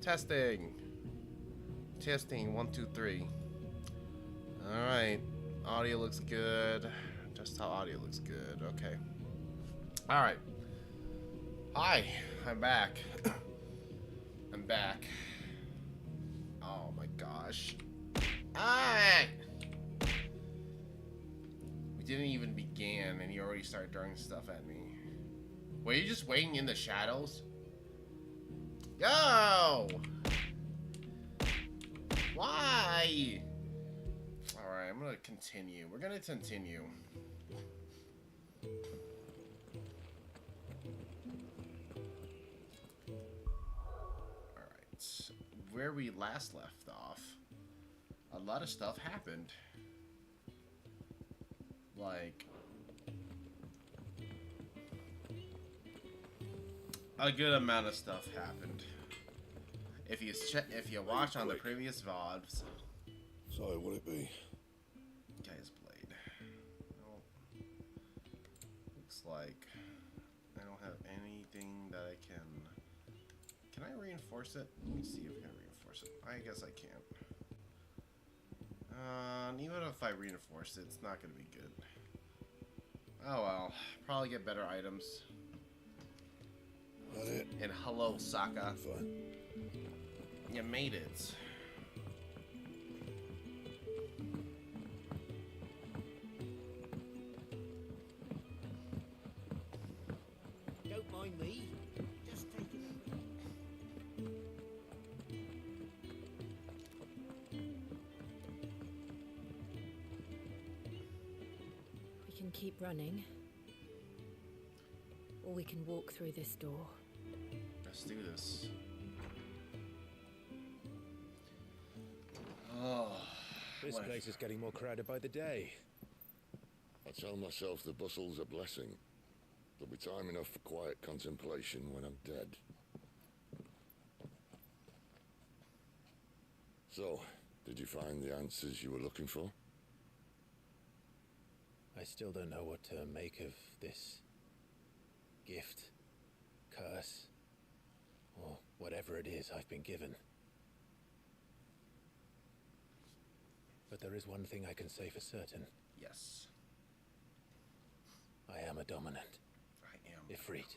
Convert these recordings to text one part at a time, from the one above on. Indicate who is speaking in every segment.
Speaker 1: Testing. Testing. 1, 2, 3. Alright. Audio looks good. Desktop audio looks good. Okay. Alright. Hi. I'm back. I'm back. Oh my gosh. Alright. We didn't even begin and you already started throwing stuff at me. Were you just waiting in the shadows? Go! Why? Alright, I'm gonna continue. We're gonna continue. Alright. Where we last left off, a lot of stuff happened. Like, a good amount of stuff happened. If you watch on the previous VODs.
Speaker 2: So would it be?
Speaker 1: Guy's blade. Well, looks like I don't have anything that I can. Can I reinforce it? Let me see if I can reinforce it. I guess I can't. Even if I reinforce it, it's not gonna be good. Oh well, probably get better items.
Speaker 2: That it?
Speaker 1: And hello, Sokka.
Speaker 2: Fine.
Speaker 1: You made it.
Speaker 3: Don't mind me. Just taking a break.
Speaker 4: We can keep running, or we can walk through this door.
Speaker 1: Let's do this. Oh,
Speaker 5: This place is getting more crowded by the day.
Speaker 2: I tell myself the bustle's a blessing. There'll be time enough for quiet contemplation when I'm dead. So, did you find the answers you were looking for?
Speaker 5: I still don't know what to make of this gift, curse, or whatever it is I've been given. But there is one thing I can say for certain.
Speaker 1: yes.
Speaker 5: I am a dominant,
Speaker 1: I am.
Speaker 5: Ifrit.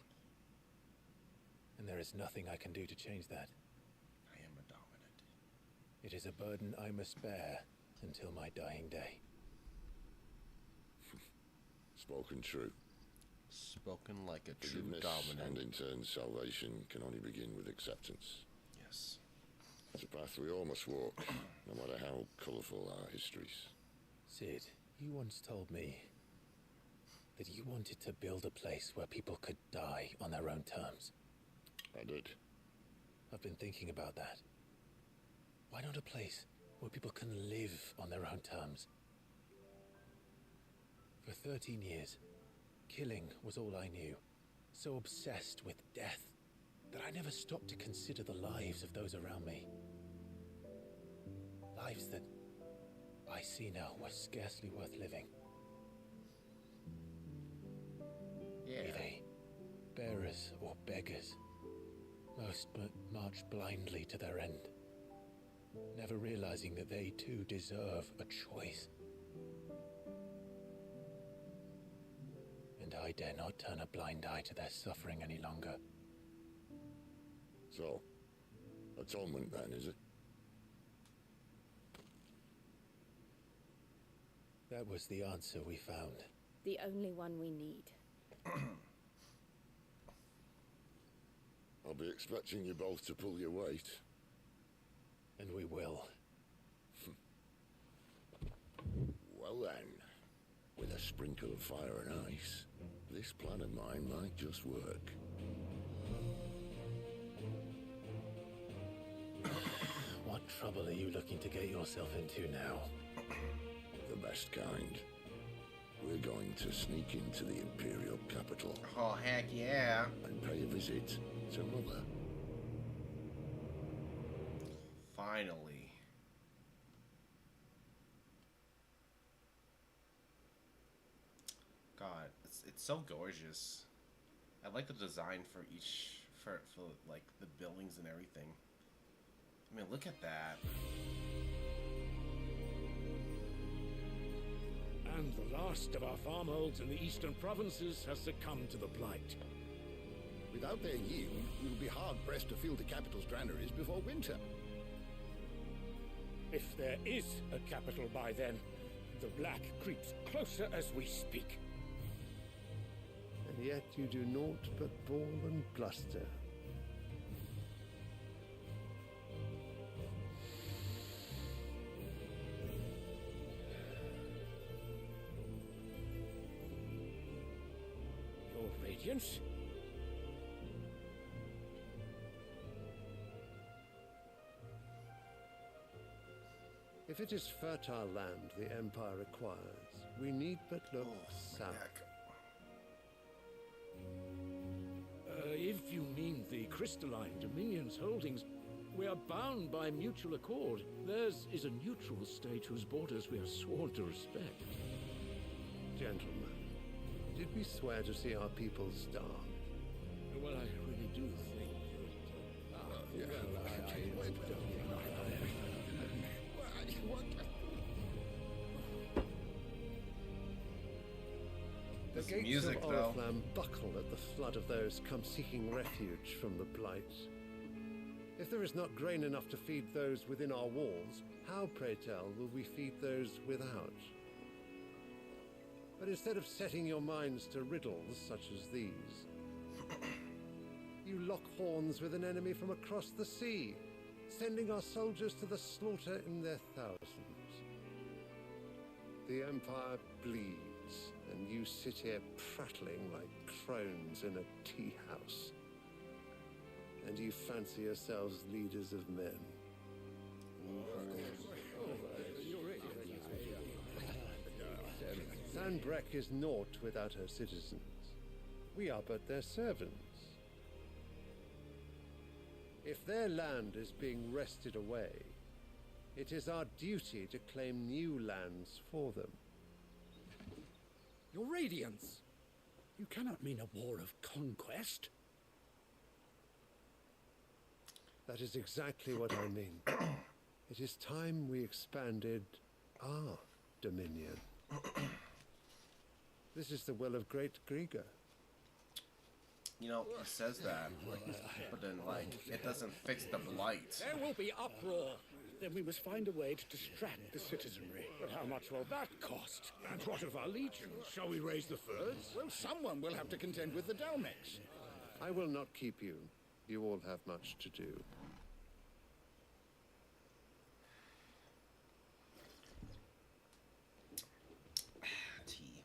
Speaker 5: And there is nothing I can do to change that.
Speaker 1: I am a dominant.
Speaker 5: It is a burden I must bear until my dying day.
Speaker 2: Spoken true.
Speaker 1: Spoken like a true
Speaker 2: Forgiveness and
Speaker 1: dominant.
Speaker 2: in turn salvation can only begin with acceptance.
Speaker 1: Yes.
Speaker 2: It's a path we all must walk, no matter how colourful our histories.
Speaker 5: Sid, you once told me that you wanted to build a place where people could die on their own terms.
Speaker 2: I did.
Speaker 5: I've been thinking about that. Why not a place where people can live on their own terms? For 13 years, killing was all I knew. So obsessed with death that I never stopped to consider the lives of those around me. Lives that I see now were scarcely worth living.
Speaker 1: Yeah.
Speaker 5: Be they bearers or beggars, most but march blindly to their end, never realizing that they too deserve a choice. And I dare not turn a blind eye to their suffering any longer.
Speaker 2: So, atonement then, is it?
Speaker 5: That was the answer we found.
Speaker 4: The only one we need.
Speaker 2: I'll be expecting you both to pull your weight.
Speaker 5: And we will.
Speaker 2: Well then, with a sprinkle of fire and ice, this plan of mine might just work.
Speaker 5: What trouble are you looking to get yourself into now?
Speaker 2: The best kind. We're going to sneak into the Imperial capital
Speaker 1: Oh, heck yeah.
Speaker 2: and pay a visit to Mother.
Speaker 1: Finally. it's so gorgeous. I like the design for each for like the buildings and everything. I mean, look at that.
Speaker 6: And the last of our farmholds in the eastern provinces has succumbed to the blight.
Speaker 2: Without their yield, we'll be hard-pressed to fill the capital's granaries before winter.
Speaker 6: If there is a capital by then, the black creeps closer as we speak.
Speaker 7: And yet you do naught but bawl and bluster.
Speaker 6: Your Radiance?
Speaker 7: If it is fertile land the Empire requires, we need but look south.
Speaker 6: If you mean the crystalline Dominion's holdings, we are bound by mutual accord. Theirs is a neutral state whose borders we are sworn to respect.
Speaker 7: Gentlemen, did we swear to see our people starve?
Speaker 6: Well, I really do think
Speaker 7: The
Speaker 1: This
Speaker 7: gates
Speaker 1: music,
Speaker 7: of
Speaker 1: though.
Speaker 7: Oriflamme buckle at the flood of those come seeking refuge from the blight. If there is not grain enough to feed those within our walls, how, pray tell, will we feed those without? But instead of setting your minds to riddles such as these, you lock horns with an enemy from across the sea, sending our soldiers to the slaughter in their thousands. The Empire bleeds, and you sit here prattling like crones in a tea house. And you fancy yourselves leaders of men. Sandbreck is naught without her citizens. We are but their servants. If their land is being wrested away, it is our duty to claim new lands for them.
Speaker 6: Your Radiance! You cannot mean a war of conquest.
Speaker 7: That is exactly what I mean. It is time we expanded our dominion. This is the will of great Grieger.
Speaker 1: You know, it says that, but then, like, it doesn't fix the blight.
Speaker 6: There will be uproar. Then we must find a way to distract the citizenry. But how much will that cost? And what of our legions? Shall we raise the furs?
Speaker 2: Well, someone will have to contend with the Dalmex.
Speaker 7: I will not keep you. You all have much to do.
Speaker 1: Tea.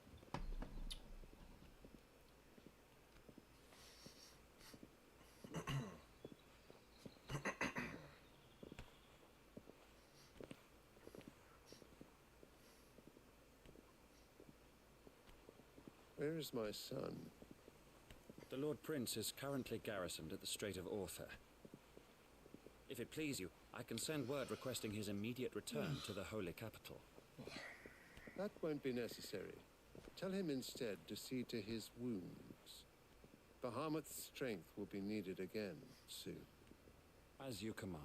Speaker 7: Where is my son?
Speaker 8: The Lord Prince is currently garrisoned at the Strait of Orther. If it please you, I can send word requesting his immediate return to the Holy Capital.
Speaker 7: That won't be necessary. Tell him instead to see to his wounds. Bahamut's strength will be needed again soon.
Speaker 8: As you command.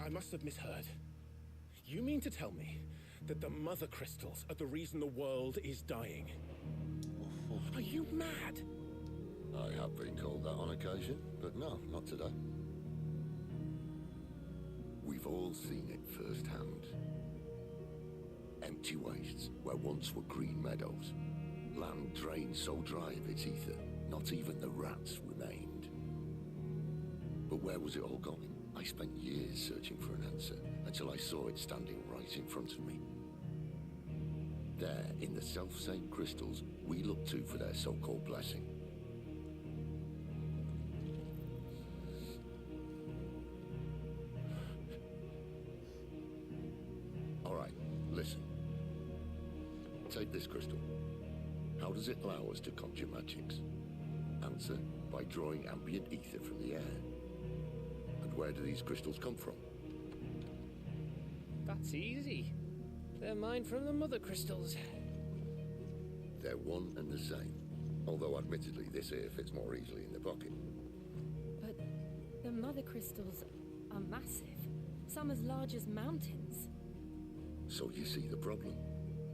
Speaker 6: I must have misheard. You mean to tell me that the mother crystals are the reason the world is dying? Are you mad?
Speaker 2: I have been called that on occasion, but no, not today. We've all seen it firsthand. Empty wastes where once were green meadows. Land drained so dry of its ether, not even the rats remained. But where was it all going? I spent years searching for an answer, until I saw it standing right in front of me. There, in the self-same crystals, we look to for their so-called blessing. All right, listen. Take this crystal. How does it allow us to conjure magics? Answer, by drawing ambient ether from the air. And where do these crystals come from?
Speaker 5: That's easy. They're mined from the mother crystals.
Speaker 2: They're one and the same. Although admittedly this here fits more easily in the pocket.
Speaker 4: But the mother crystals are massive. Some as large as mountains.
Speaker 2: So you see the problem.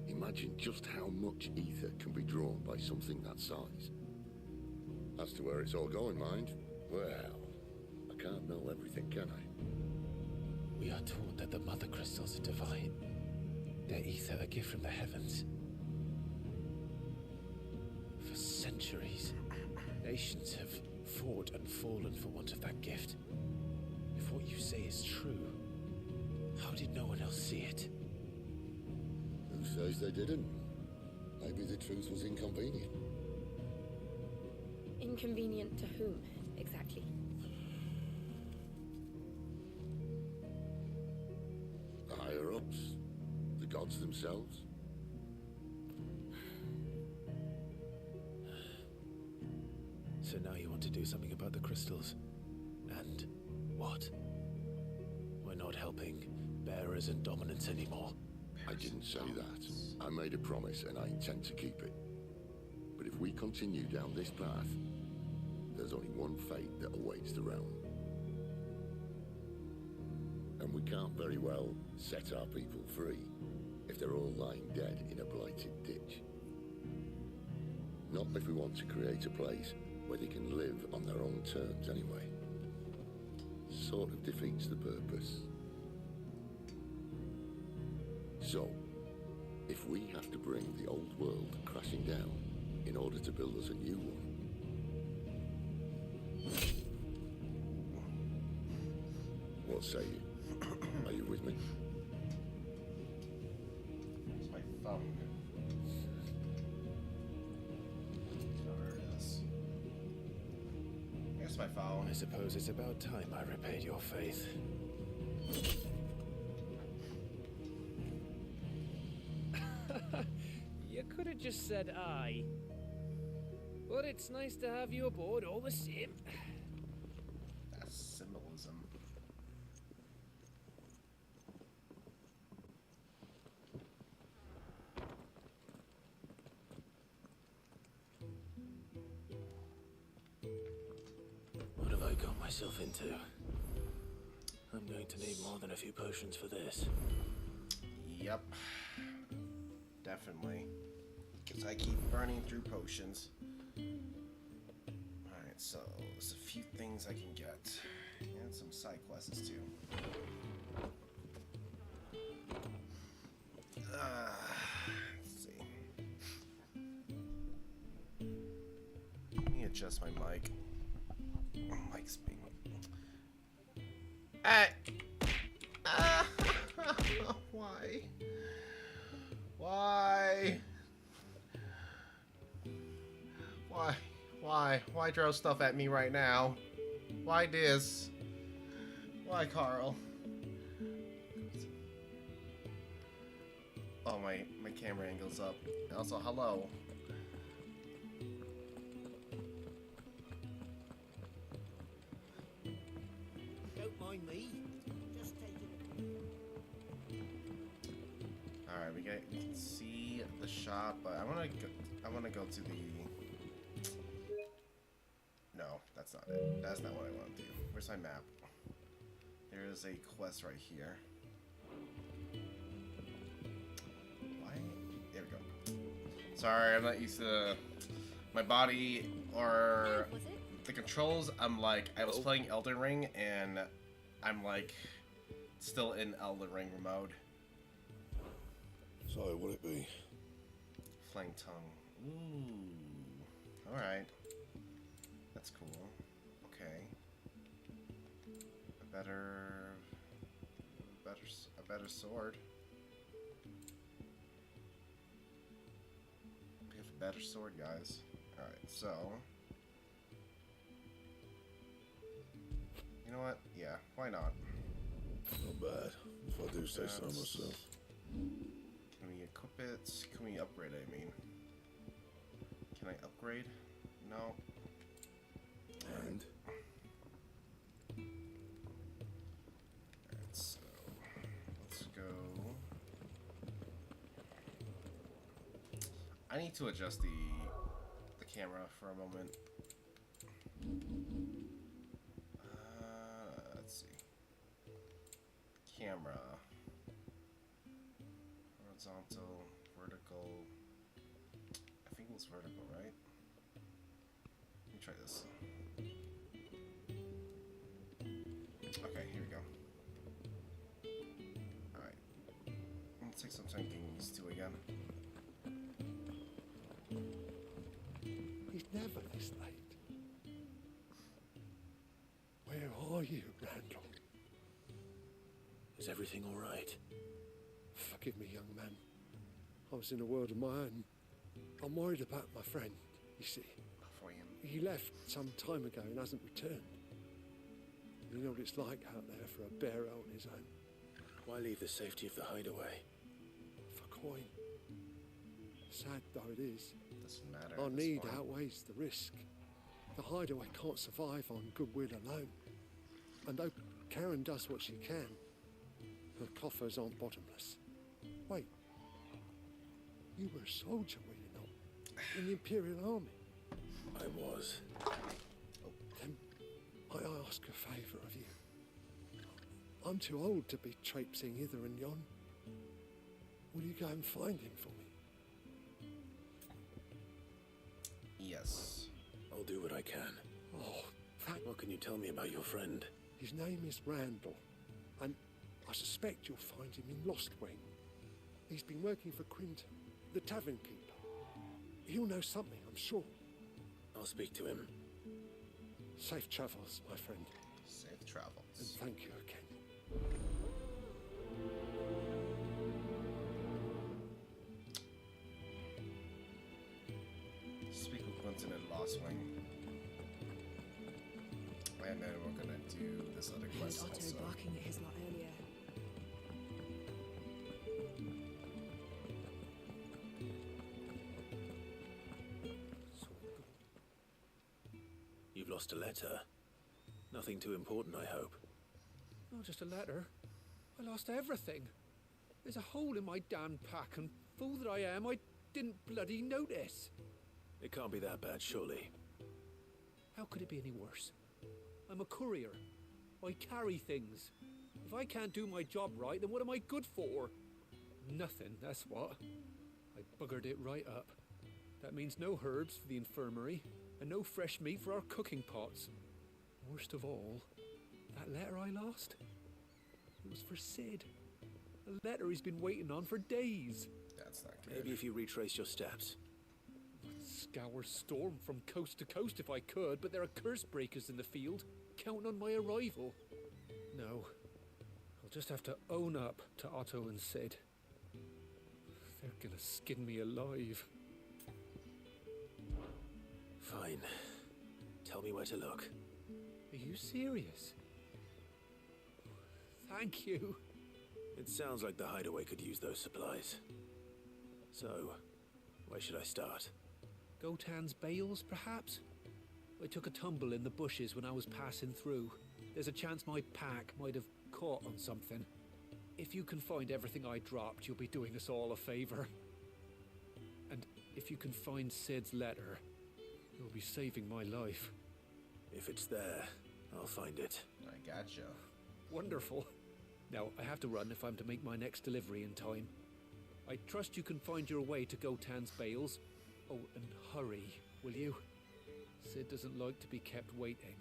Speaker 2: Imagine just how much ether can be drawn by something that size. As to where it's all going, mind, well, I can't know everything, can I?
Speaker 5: We are taught that the mother crystals are divine. Their ether a gift from the heavens. For centuries, nations have fought and fallen for want of that gift. If what you say is true, how did no one else see it?
Speaker 2: Who says they didn't? Maybe the truth was inconvenient.
Speaker 4: Inconvenient to whom, exactly?
Speaker 2: The higher-ups? The gods themselves?
Speaker 5: So now you want to do something about the crystals? And what? We're not helping bearers and dominants anymore.
Speaker 2: I didn't say that. I made a promise and I intend to keep it. But if we continue down this path, there's only one fate that awaits the realm. And we can't very well set our people free if they're all lying dead in a blighted ditch. Not if we want to create a place where they can live on their own terms anyway. Sort of defeats the purpose. So, if we have to bring the old world crashing down in order to build us a new one, what say you? Are you with me?
Speaker 1: Where's my phone? Oh, there it is. Here's my phone.
Speaker 5: I suppose it's about time I repaid your faith. You could have just said aye. But it's nice to have you aboard all the same.
Speaker 1: That's symbolism.
Speaker 5: What have I got myself into? I'm going to need more than a few potions for this.
Speaker 1: Yep. Definitely. Because I keep burning through potions. Alright, so there's a few things I can get. And some side quests too. Let's see. Let me adjust my mic. Mic's being... Hey! Why? Why? Why throw stuff at me right now? Why this? Why, Carl? Oh, my camera angle's up. Also, hello.
Speaker 3: Don't mind me. Just taking
Speaker 1: Alright, we can see the shop, but I wanna go to the... No, that's not it. That's not what I want to do. Where's my map? There is a quest right here. Why? There we go. Sorry, I'm not used to my body or the controls. I'm like, I was playing Elden Ring and I'm like still in Elden Ring mode.
Speaker 2: So, would it be?
Speaker 1: Flying tongue. Ooh. Alright. That's cool. Okay. A better sword. We have a better sword, guys. Alright, so... You know what? Yeah, why not?
Speaker 2: Not bad, if I do say so myself.
Speaker 1: Can we equip it? Can we upgrade it, I mean? Can I upgrade? No. need to adjust the camera for a moment. Let's see. Camera. Horizontal, vertical. I think it was vertical, right? Let me try this. Okay, here we go. Alright. Let's take some time getting used to again.
Speaker 7: He's never this late. Where are you, Randall?
Speaker 5: Is everything all right?
Speaker 7: Forgive me, young man. I was in a world of my own. I'm worried about my friend, you see.
Speaker 1: For him.
Speaker 7: He left some time ago and hasn't returned. You know what it's like out there for a bear on his own.
Speaker 5: Why leave the safety of the hideaway?
Speaker 7: For coin. Sad though it is,
Speaker 1: Doesn't matter.
Speaker 7: our
Speaker 1: at this
Speaker 7: need
Speaker 1: point.
Speaker 7: outweighs the risk. The hideaway can't survive on goodwill alone. And though Karen does what she can, her coffers aren't bottomless. Wait. You were a soldier, were you not? In the Imperial Army?
Speaker 5: I was.
Speaker 7: Then I ask a favour of you. I'm too old to be traipsing hither and yon. Will you go and find him for me?
Speaker 1: Yes.
Speaker 5: I'll do what I can.
Speaker 7: Oh, that...
Speaker 5: What can you tell me about your friend?
Speaker 7: His name is Randall, and I suspect you'll find him in Lost Wing. He's been working for Quinton, the tavern keeper. He'll know something, I'm sure.
Speaker 5: I'll speak to him.
Speaker 7: Safe travels, my friend,
Speaker 1: Safe
Speaker 7: and
Speaker 1: travels.
Speaker 7: thank you again.
Speaker 1: Speak with Quentin and Lost Wing. And then we're gonna do this other
Speaker 4: Heard
Speaker 1: quest
Speaker 4: Otto
Speaker 1: also.
Speaker 4: barking at his lot earlier.
Speaker 5: You've lost a letter. Nothing too important, I hope.
Speaker 9: Not just a letter. I lost everything. There's a hole in my damn pack, and fool that I am, I didn't bloody notice.
Speaker 5: It can't be that bad, surely.
Speaker 9: How could it be any worse? I'm a courier. I carry things. If I can't do my job right, then what am I good for? Nothing, that's what. I buggered it right up. That means no herbs for the infirmary, and no fresh meat for our cooking pots. Worst of all, that letter I lost, it was for Sid. A letter he's been waiting on for days.
Speaker 1: That's not good.
Speaker 5: Maybe if you retrace your steps.
Speaker 9: I'd scour Storm from coast to coast if I could, but there are curse breakers in the field, counting on my arrival. No, I'll just have to own up to Otto and Sid. They're gonna skin me alive.
Speaker 5: Fine. Tell me where to look.
Speaker 9: Are you serious? Thank you.
Speaker 5: It sounds like the hideaway could use those supplies. So, where should I start?
Speaker 9: Gotan's bales, perhaps? I took a tumble in the bushes when I was passing through. There's a chance my pack might have caught on something. If you can find everything I dropped, you'll be doing us all a favor. And if you can find Sid's letter, you'll be saving my life.
Speaker 5: If it's there, I'll find it.
Speaker 1: I gotcha.
Speaker 9: Wonderful. Now, I have to run if I'm to make my next delivery in time. I trust you can find your way to Gotan's bales. Oh, and hurry, will you? Sid doesn't like to be kept waiting.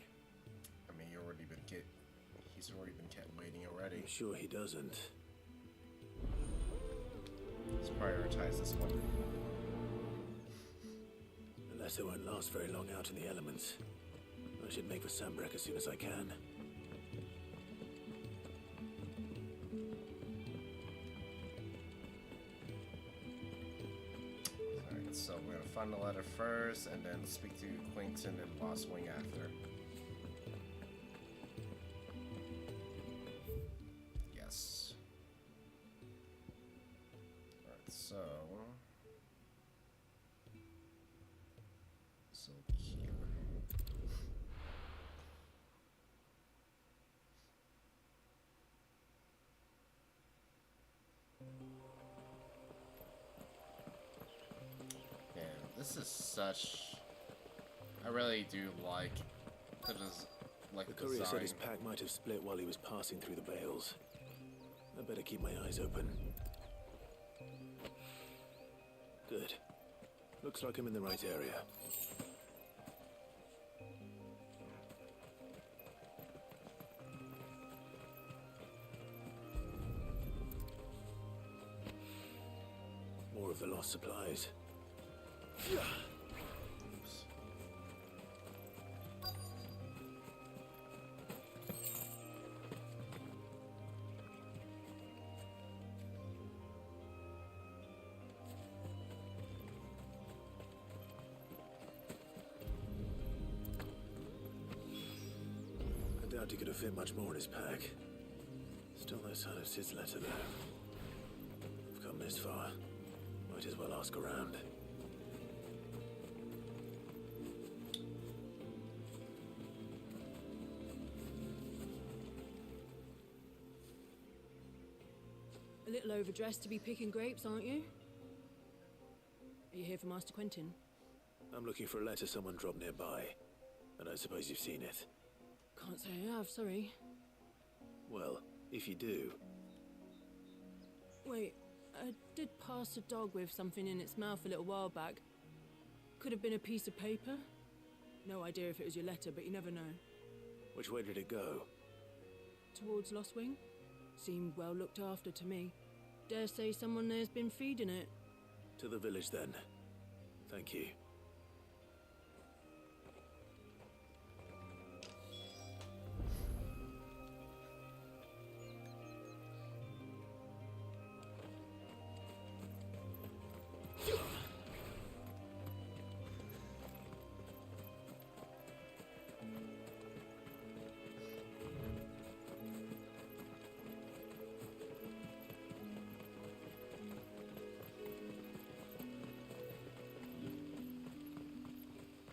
Speaker 1: I mean, he's already been kept waiting already.
Speaker 5: I'm sure he doesn't.
Speaker 1: Let's prioritize this one.
Speaker 5: The letter won't last very long out in the elements. I should make for Sambrek as soon as I can.
Speaker 1: Alright, so we're gonna find the letter first, and then speak to Quentin and Lost Wing after. Yes. Alright, so here. Yeah, This is such. I really do like the
Speaker 5: The courier said his pack might have split while he was passing through the bales. I better keep my eyes open. Good. Looks like I'm in the right area. More of the lost supplies.
Speaker 1: Oops.
Speaker 5: I doubt he could have fit much more in his pack. Still no sign of Sid's letter though. I've come this far. Might as well ask around.
Speaker 4: A little overdressed to be picking grapes, aren't you? Are you here for Master Quentin?
Speaker 5: I'm looking for a letter someone dropped nearby. I don't suppose you've seen it.
Speaker 4: Can't say I have, sorry.
Speaker 5: Well, if you do,
Speaker 4: Wait, I did pass a dog with something in its mouth a little while back. Could have been a piece of paper. No idea if it was your letter, but you never know.
Speaker 5: which way did it go?
Speaker 4: Towards Lost Wing? Seemed well looked after to me. Dare say someone there's been feeding it.
Speaker 5: To the village then. Thank you.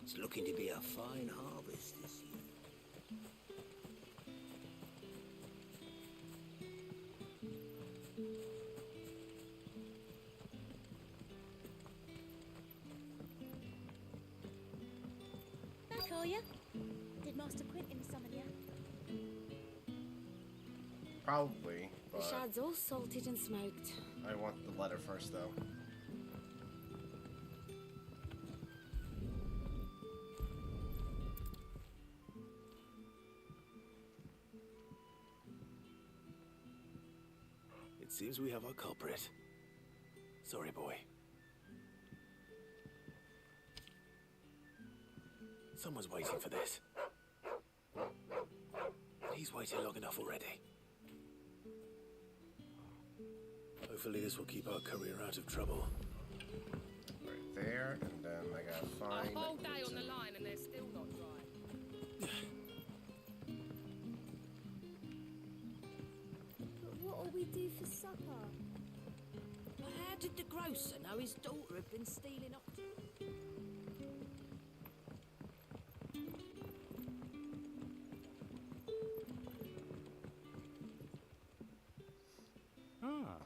Speaker 3: It's looking to be a fine harvest this year.
Speaker 10: Back, are you? Did Master Quentin summon you?
Speaker 1: Probably,
Speaker 10: The
Speaker 1: but
Speaker 10: shad's all salted and smoked.
Speaker 1: I want the letter first, though.
Speaker 5: It seems we have our culprit. Sorry, boy. Someone's waiting for this. He's waited long enough already. Hopefully this will keep our courier out of trouble.
Speaker 1: Right there, and then I gotta find...
Speaker 11: A whole day on the line and they're still not dry.
Speaker 10: What'll we do for supper?
Speaker 3: How did the grocer know his daughter had been stealing off?
Speaker 12: Ah,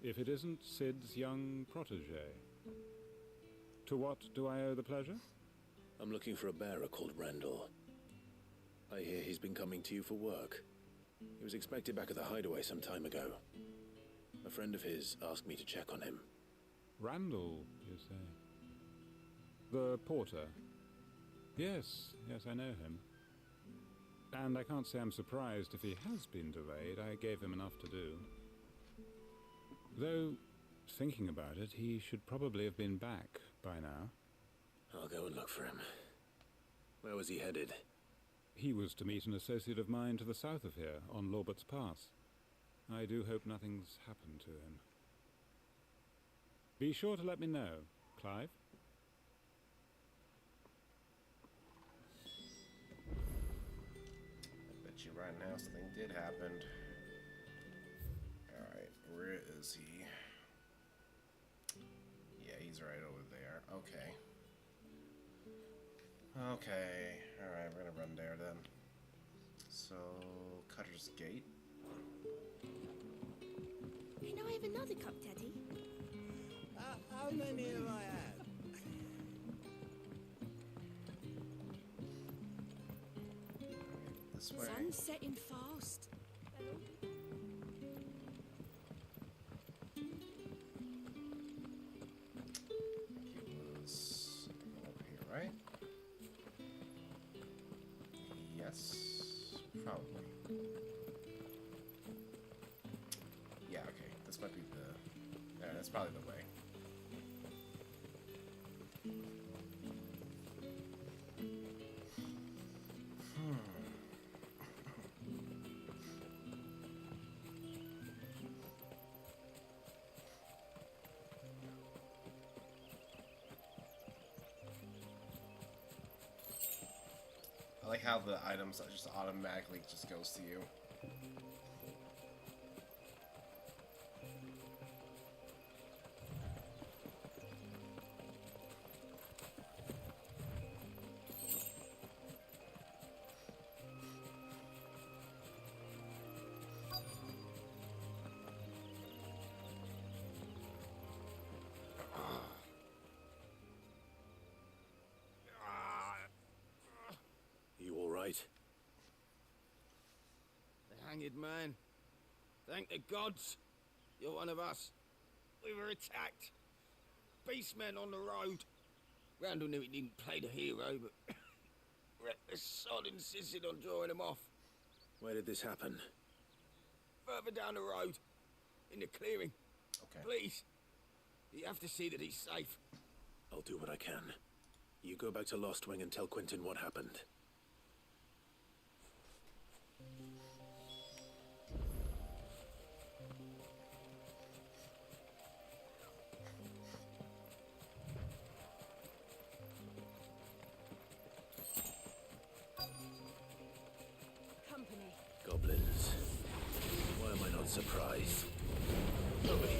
Speaker 12: if it isn't Sid's young protege. To what do I owe the pleasure?
Speaker 5: I'm looking for a bearer called Randall. I hear he's been coming to you for work. He was expected back at the hideaway some time ago. A friend of his asked me to check on him.
Speaker 12: Randall, you say? The porter? Yes, I know him. And I can't say I'm surprised if he has been delayed. I gave him enough to do. Though, thinking about it, he should probably have been back by now.
Speaker 5: I'll go and look for him. Where was he headed?
Speaker 12: He was to meet an associate of mine to the south of here, on Lorbert's Pass. I do hope nothing's happened to him. Be sure to let me know, Clive.
Speaker 1: I bet you right now something did happen. Alright, where is he? Yeah, he's right over there. Okay. Okay. Alright, we're gonna run there then. So, Cutter's Gate.
Speaker 10: Can I have another cup, Teddy?
Speaker 3: How many have I had?
Speaker 1: This way.
Speaker 3: Sun's setting fast.
Speaker 1: It was over here, right? Yes, probably. Yeah, okay. This might be the... Yeah, that's probably the way. I like how the items just automatically just goes to you.
Speaker 5: You all right?
Speaker 13: The hanged man. Thank the gods. You're one of us. We were attacked. Beastmen on the road. Randall knew he didn't play the hero, but reckless sod insisted on drawing him off.
Speaker 5: Where did this happen?
Speaker 13: Further down the road. In the clearing.
Speaker 1: Okay.
Speaker 13: Please. You have to see that he's safe.
Speaker 5: I'll do what I can. You go back to Lost Wing and tell Quentin what happened.
Speaker 3: Company.
Speaker 5: Goblins. Why am I not surprised? Nobody.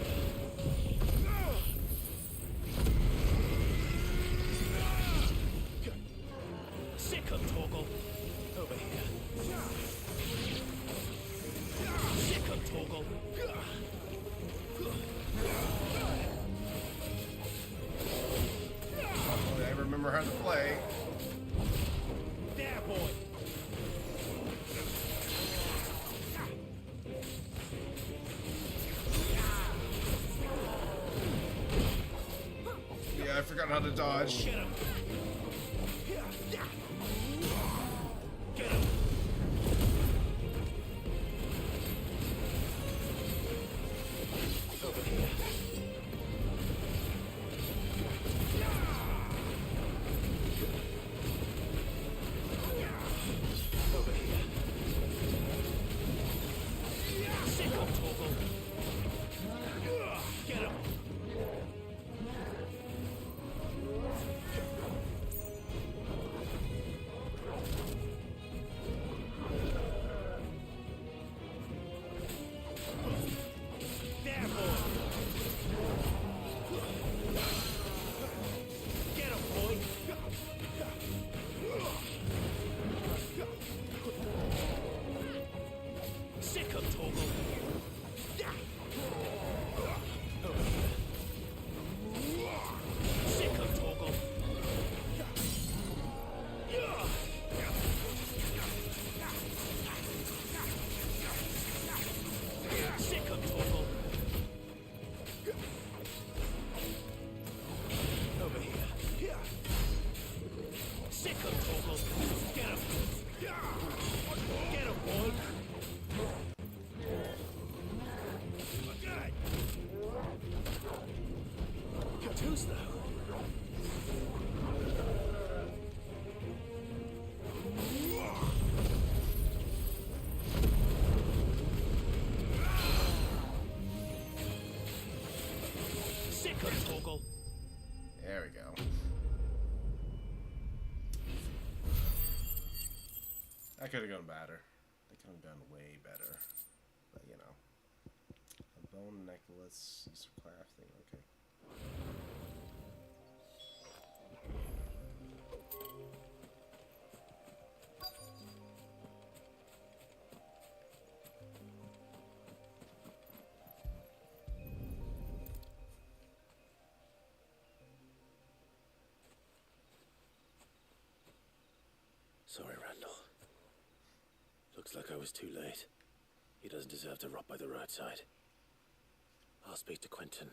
Speaker 13: Sick of Torgal. Over here. Sick of Torgal.
Speaker 1: Hopefully I remember how to play.
Speaker 13: There, boy.
Speaker 1: Yeah, I forgot how to dodge.
Speaker 13: Get him. Get him. Over here. Over here. Sick of Torgal. Get him. There, boy. Get him, boy. Sick of Torgal. Sick of Torgal. Sick of Torgal. Over here. Sick of Torgal. Get him. Get him, boy. Okay. You're too slow. Sick of Torgal.
Speaker 1: There we go. That could have gone better. That could have gone way better. But you know. A bone necklace used for crafting, okay.
Speaker 5: Sorry, Randall. Looks like I was too late. He doesn't deserve to rot by the roadside. I'll speak to Quentin.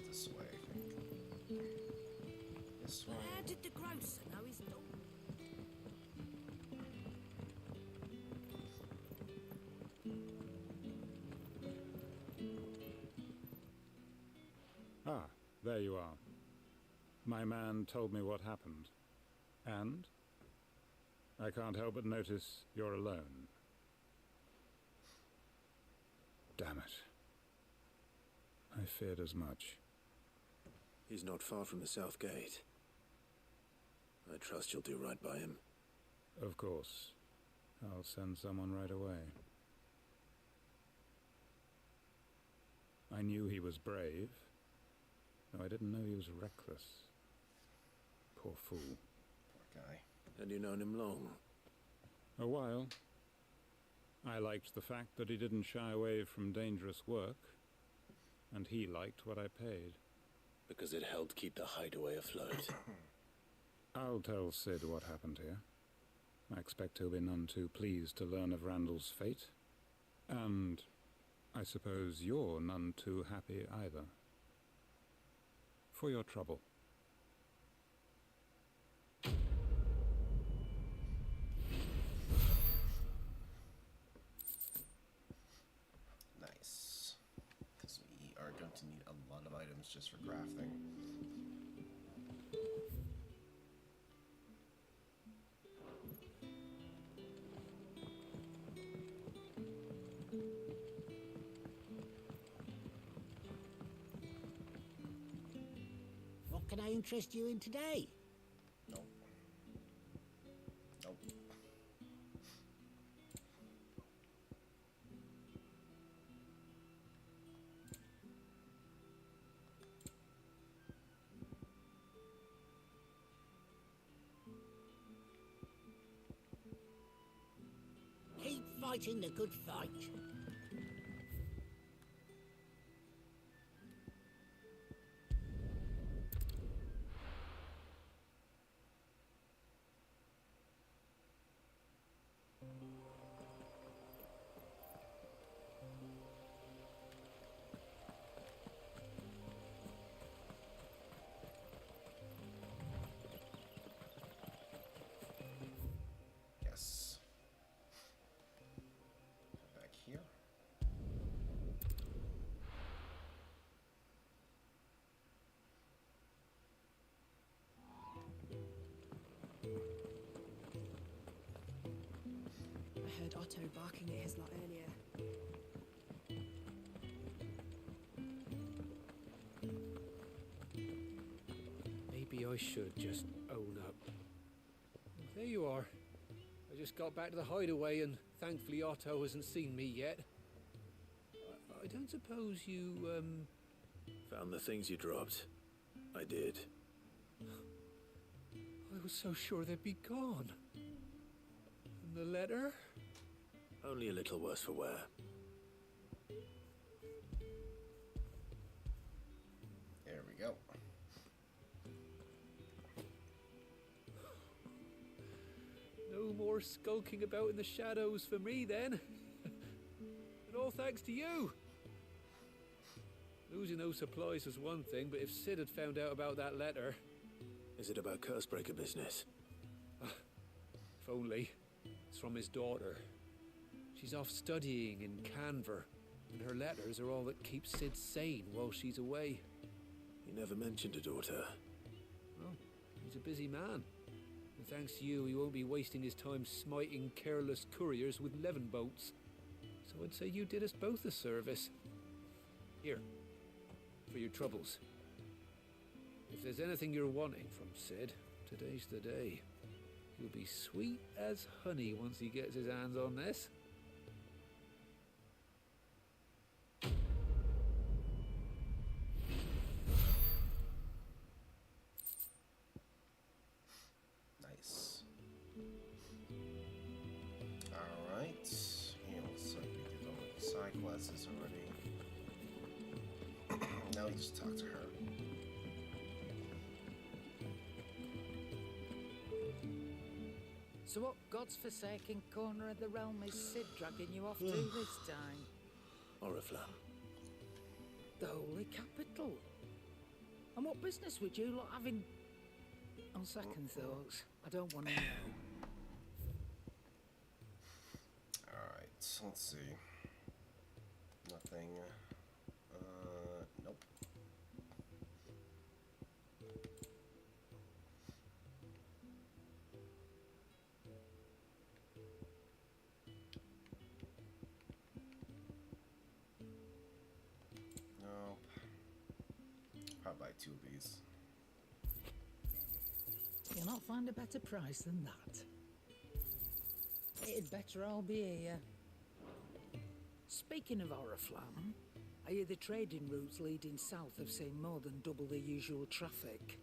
Speaker 1: This way, I think. This way.
Speaker 3: How did the grocer know his daughter?
Speaker 12: Ah, there you are. My man told me what happened. And? I can't help but notice you're alone. Damn it. I feared as much.
Speaker 5: He's not far from the south gate. I trust you'll do right by him.
Speaker 12: Of course. I'll send someone right away. I knew he was brave, though I didn't know he was reckless. Poor fool.
Speaker 1: Poor guy.
Speaker 5: Had you known him long?
Speaker 12: A while. I liked the fact that he didn't shy away from dangerous work, and he liked what I paid.
Speaker 5: Because it helped keep the hideaway afloat.
Speaker 12: I'll tell Sid what happened here. I expect he'll be none too pleased to learn of Randall's fate. And I suppose you're none too happy either. For your trouble.
Speaker 1: Nice. Because we are going to need a lot of items just for crafting.
Speaker 14: What can I interest you in today?
Speaker 1: Nope. Nope.
Speaker 14: Keep fighting the good fight.
Speaker 1: Yes. Back here.
Speaker 4: I heard Otto barking at his lot earlier.
Speaker 9: Maybe I should just own up. There you are. I just got back to the hideaway and thankfully Otto hasn't seen me yet. I don't suppose you,
Speaker 5: Found the things you dropped. I did.
Speaker 9: I was so sure they'd be gone. And the letter?
Speaker 5: Only a little worse for wear.
Speaker 1: There we go.
Speaker 9: No more skulking about in the shadows for me then. And all thanks to you. Losing those supplies was one thing, but if Sid had found out about that letter...
Speaker 5: Is it about Cursebreaker business?
Speaker 9: If only. It's from his daughter. She's off studying in Canver, and her letters are all that keep Sid sane while she's away.
Speaker 5: He never mentioned a daughter.
Speaker 9: Well, he's a busy man. And thanks to you, he won't be wasting his time smiting careless couriers with levin boats. So I'd say you did us both a service. Here, for your troubles. If there's anything you're wanting from Sid, today's the day. He'll be sweet as honey once he gets his hands on this.
Speaker 1: Nice. Alright. Yeah, looks like we did all the side quests already. Now we just talk to her.
Speaker 15: So what God's forsaken corner of the realm is Sid dragging you off to this time?
Speaker 5: Oriflamme.
Speaker 15: The Holy Capital. And what business would you lot having? On second thoughts, I don't want to know.
Speaker 1: Alright, let's see. Nothing. Nope. Nope. I'll buy 2 of these.
Speaker 15: You'll not find a better price than that. It'd better all be here. Speaking of Oriflamme, I hear the trading routes leading south have seen more than double the usual traffic.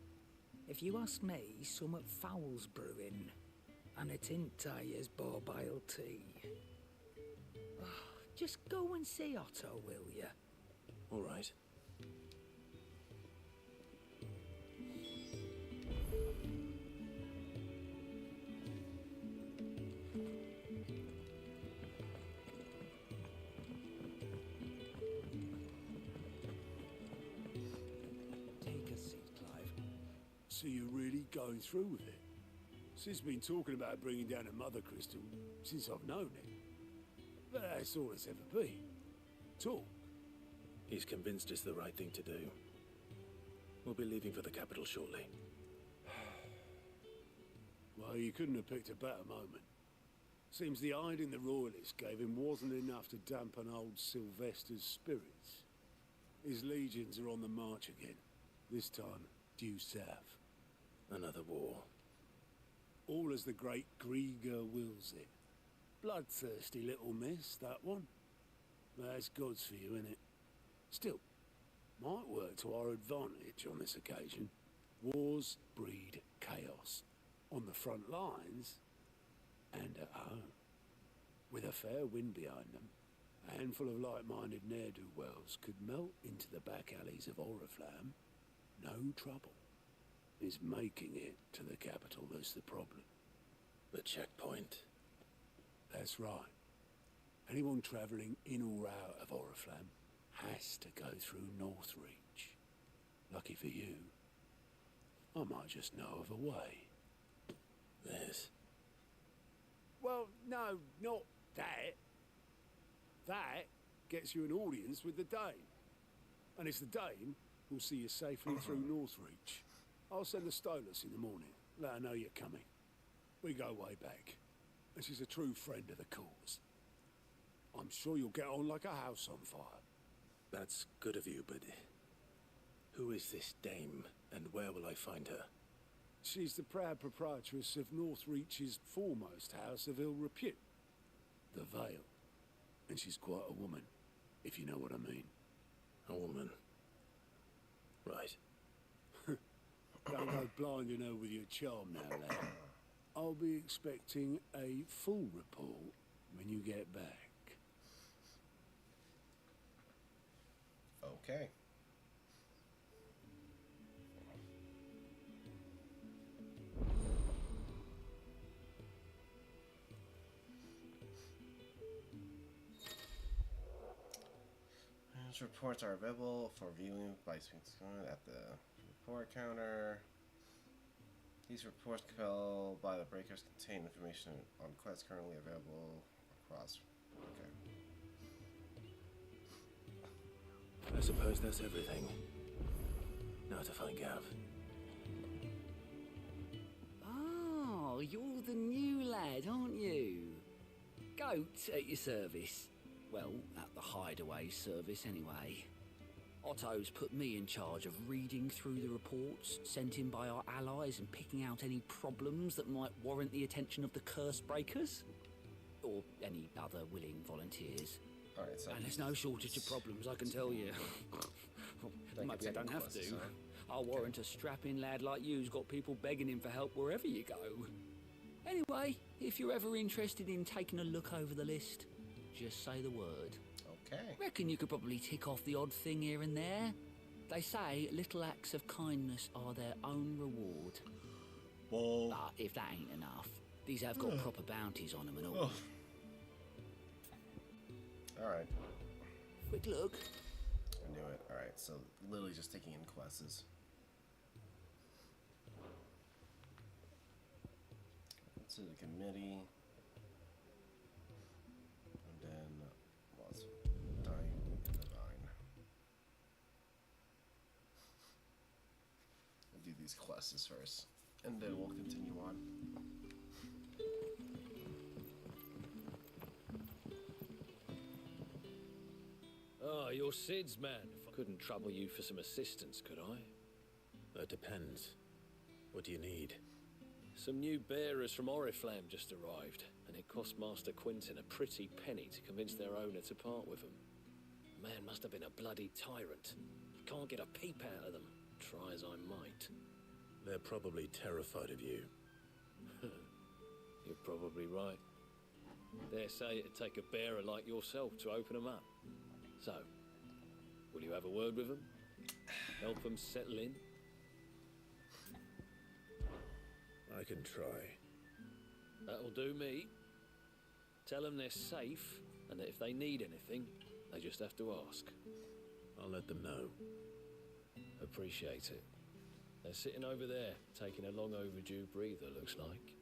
Speaker 15: If you ask me, somewhat foul's brewing. And it ain't Tyre's borbile tea. Just go and see Otto, will you?
Speaker 5: All right.
Speaker 15: Take a seat, Clive.
Speaker 16: So you're really going through with it? Sid's been talking about bringing down a mother crystal since I've known it. But that's all it's ever been. Talk.
Speaker 5: He's convinced it's the right thing to do. We'll be leaving for the capital shortly.
Speaker 16: Well, you couldn't have picked a better moment. Seems the hiding the royalists gave him wasn't enough to dampen old Sylvester's spirits. His legions are on the march again. This time, due south.
Speaker 5: Another war.
Speaker 16: All as the great Grieger wills it. Bloodthirsty little miss, that one. That's God's for you, innit? Still, might work to our advantage on this occasion. Wars breed chaos. On the front lines, and at home. With a fair wind behind them, a handful of like-minded ne'er-do-wells could melt into the back alleys of Oriflamme. No trouble. It's making it to the capital that's the problem.
Speaker 5: The checkpoint.
Speaker 16: That's right. Anyone travelling in or out of Oriflamme has to go through Northreach. Lucky for you, I might just know of a way.
Speaker 5: This?
Speaker 16: Well, no, not that. That gets you an audience with the Dame. And it's the Dame who'll see you safely through Northreach. I'll send the Stolas in the morning. Let her know you're coming. We go way back. And she's a true friend of the cause. I'm sure you'll get on like a house on fire.
Speaker 5: That's good of you, but who is this dame, and where will I find her?
Speaker 16: She's the proud proprietress of Northreach's foremost house of ill repute, the Vale. And she's quite a woman, if you know what I mean.
Speaker 5: A woman? Right.
Speaker 16: Don't go blinding her with your charm now, lad. I'll be expecting a full report when you get back.
Speaker 1: Okay. These reports are available for viewing by speaking at the report counter. These reports compiled by the breakers contain information on quests currently available across. Okay.
Speaker 5: I suppose that's everything. Now to find Gav.
Speaker 15: Oh, you're the new lad, aren't you? Goat at your service. Well, at the hideaway service, anyway. Otto's put me in charge of reading through the reports sent in by our allies and picking out any problems that might warrant the attention of the curse breakers. Or any other willing volunteers.
Speaker 1: Alright, so
Speaker 15: and there's no shortage of problems, I can tell you. Maybe I don't have to. I'll warrant a strapping lad like you's got people begging him for help wherever you go. Anyway, if you're ever interested in taking a look over the list, just say the word.
Speaker 1: Okay.
Speaker 15: Reckon you could probably tick off the odd thing here and there. They say little acts of kindness are their own reward.
Speaker 1: Well,
Speaker 15: but if that ain't enough, these have got proper bounties on them and all.
Speaker 1: Alright.
Speaker 15: Quick look.
Speaker 1: I knew it. Alright, so literally just taking in quests. To the committee. And then was dying divine. We'll do these quests first. And then we'll continue on.
Speaker 5: Ah, you're Sid's man. Couldn't trouble you for some assistance, could I?
Speaker 8: That depends. What do you need?
Speaker 5: Some new bearers from Oriflamme just arrived, and it cost Master Quinton a pretty penny to convince their owner to part with them. The man must have been a bloody tyrant. Can't get a peep out of them, try as I might.
Speaker 8: They're probably terrified of you.
Speaker 5: You're probably right. Dare say it'd take a bearer like yourself to open them up. So, will you have a word with them? Help them settle in?
Speaker 8: I can try.
Speaker 5: That'll do me. Tell them they're safe, and that if they need anything, they just have to ask.
Speaker 8: I'll let them know.
Speaker 5: Appreciate it. They're sitting over there, taking a long overdue breather, looks like.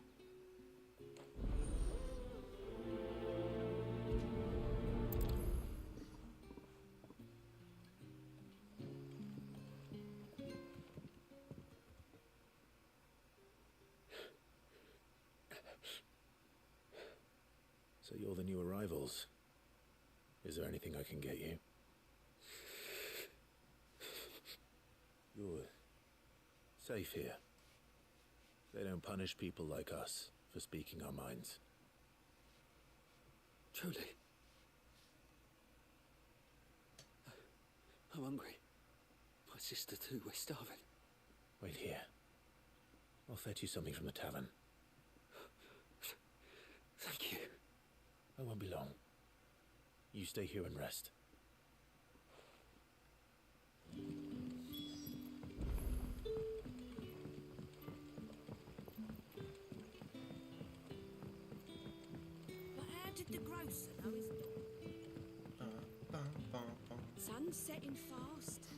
Speaker 8: So you're the new arrivals. Is there anything I can get you? You're safe here. They don't punish people like us for speaking our minds.
Speaker 15: Truly. I'm hungry. My sister too, we're starving.
Speaker 8: Wait here. I'll fetch you something from the tavern.
Speaker 15: Thank you.
Speaker 8: I won't be long. You stay here and rest.
Speaker 3: But how did the grocer know his daughter? Sun's setting fast.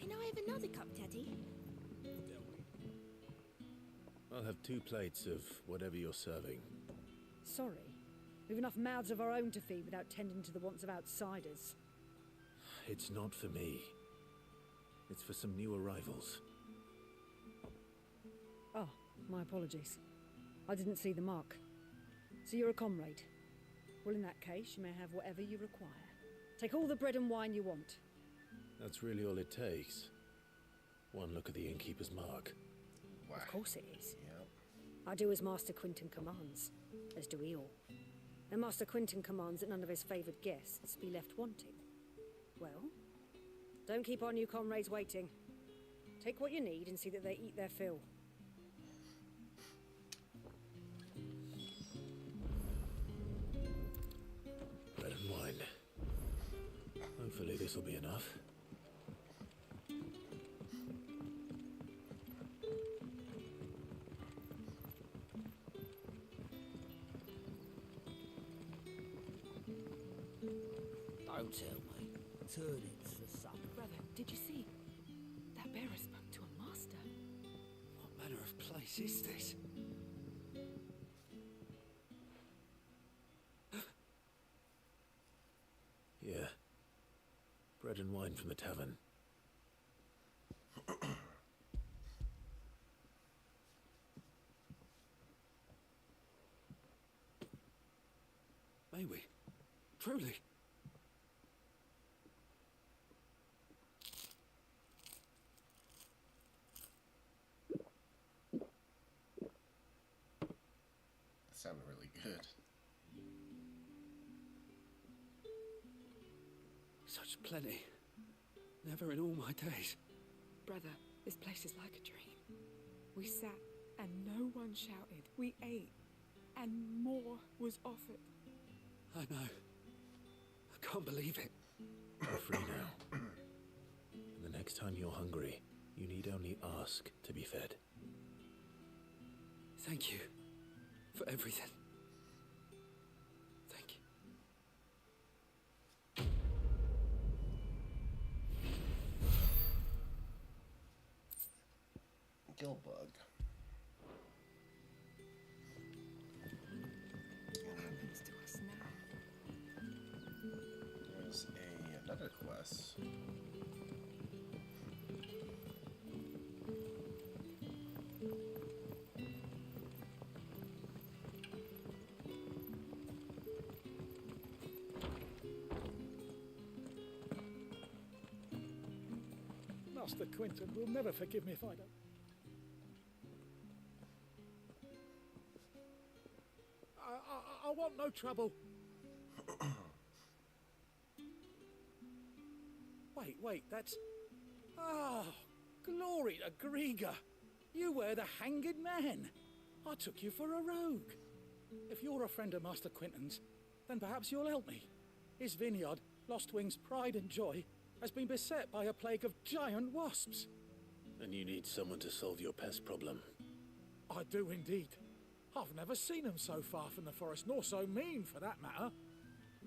Speaker 10: Can I have another cup, Daddy?
Speaker 8: I'll have 2 plates of whatever you're serving.
Speaker 17: Sorry. We've enough mouths of our own to feed without tending to the wants of outsiders.
Speaker 8: It's not for me. It's for some new arrivals.
Speaker 17: Oh, my apologies. I didn't see the mark. So you're a comrade. Well, in that case, you may have whatever you require. Take all the bread and wine you want.
Speaker 8: That's really all it takes. One look at the innkeeper's mark.
Speaker 17: Of course it is.
Speaker 1: Yep.
Speaker 17: I do as Master Quinton commands, as do we all. And Master Quinton commands that none of his favoured guests be left wanting. Well, don't keep our new comrades waiting. Take what you need and see that they eat their fill.
Speaker 8: Bread and wine. Hopefully this'll be enough.
Speaker 15: Don't tell me. Turn it for supper.
Speaker 4: Brother, did you see? That bearer spoke to a master.
Speaker 15: What manner of place is this?
Speaker 8: Yeah. Bread and wine from the tavern.
Speaker 15: May we? Truly?
Speaker 1: Good.
Speaker 9: Such plenty. Never in all my days.
Speaker 18: Brother, this place is like a dream. We sat and no one shouted. We ate and more was offered.
Speaker 9: I know. I can't believe it.
Speaker 5: You're free now. And the next time you're hungry, you need only ask to be fed.
Speaker 9: Thank you for everything. Thank you.
Speaker 1: Gillbug.
Speaker 18: What happens to us now?
Speaker 1: There's another quest.
Speaker 19: Master Quinton will never forgive me if I don't. I want no trouble. Wait, that's... Oh, glory to Grieger. You were the hanged man. I took you for a rogue. If you're a friend of Master Quinton's, then perhaps you'll help me. His vineyard, Lostwing's pride and joy, has been beset by a plague of giant wasps.
Speaker 5: And you need someone to solve your pest problem.
Speaker 19: I do indeed. I've never seen them so far from the forest, nor so mean for that matter.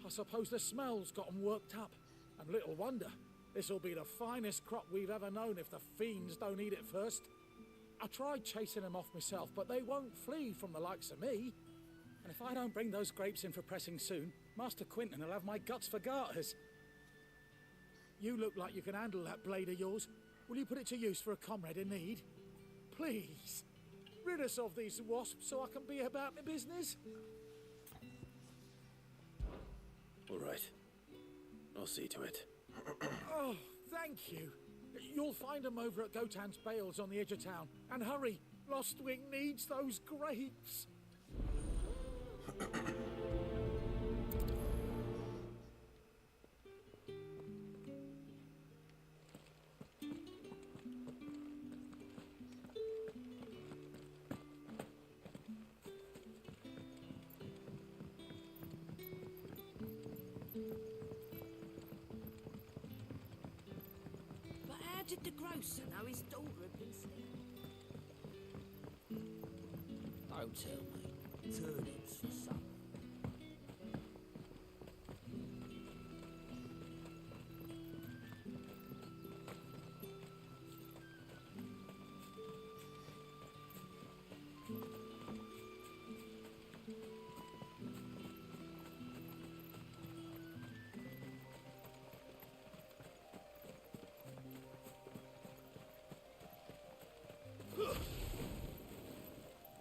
Speaker 19: I suppose the smell's got 'em worked up, and little wonder. This'll be the finest crop we've ever known if the fiends don't eat it first. I tried chasing them off myself, but they won't flee from the likes of me. And if I don't bring those grapes in for pressing soon, Master Quinton will have my guts for garters. You look like you can handle that blade of yours. Will you put it to use for a comrade in need? Please, rid us of these wasps so I can be about my business.
Speaker 5: All right. I'll see to it.
Speaker 19: Oh, thank you. You'll find them over at Gotan's Bales on the edge of town. And hurry, Lostwing needs those grapes.
Speaker 3: Did the grocer know his daughter had been stealing?
Speaker 14: Don't tell me. Turnips for supper.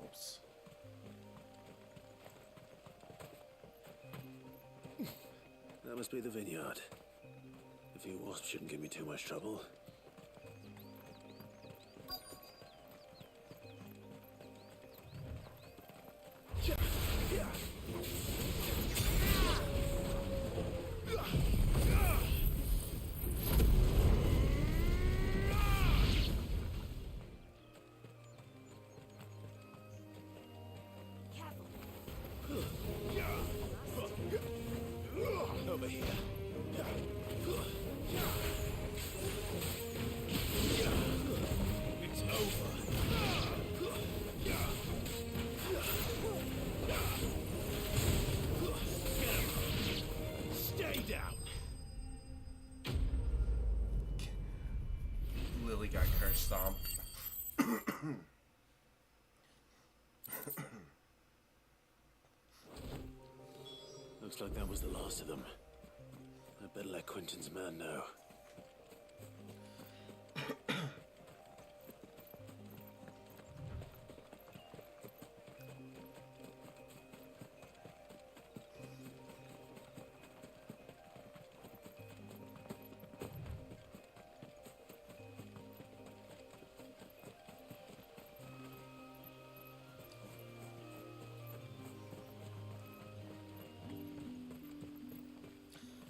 Speaker 1: Oops.
Speaker 5: That must be the vineyard. A few wasps shouldn't give me too much trouble. Over here. It's over. Stay down.
Speaker 1: Lily got curse stomped.
Speaker 5: Looks like that was the last of them. I'd better let Quinton's man know.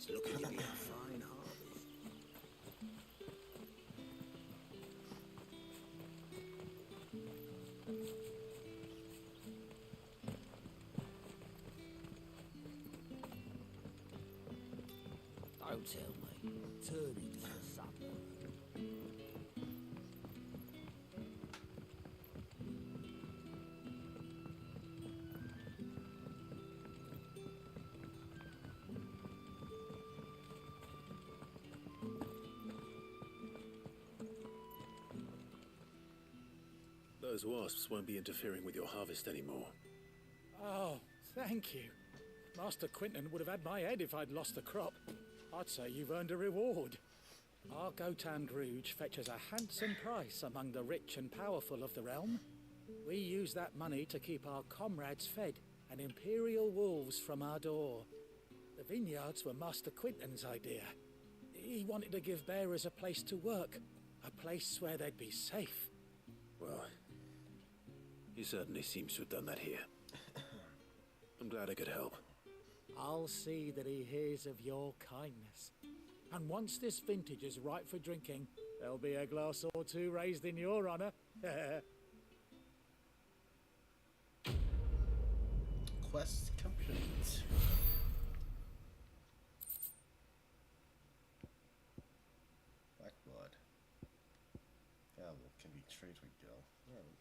Speaker 13: It's looking to be a fine harvest. Don't tell me. Turnings for supper.
Speaker 5: Those wasps won't be interfering with your harvest anymore.
Speaker 19: Oh, thank you. Master Quinton would have had my head if I'd lost the crop. I'd say you've earned a reward. Our Gotan Gruge fetches a handsome price among the rich and powerful of the realm. We use that money to keep our comrades fed and imperial wolves from our door. The vineyards were Master Quinton's idea. He wanted to give bearers a place to work, a place where they'd be safe.
Speaker 5: Well, he certainly seems to have done that here. I'm glad I could help.
Speaker 19: I'll see that he hears of your kindness. And once this vintage is ripe for drinking, there'll be a glass or two raised in your honor.
Speaker 1: Quest complete. Black blood. Yeah, well, can be traded with Gil. Alright.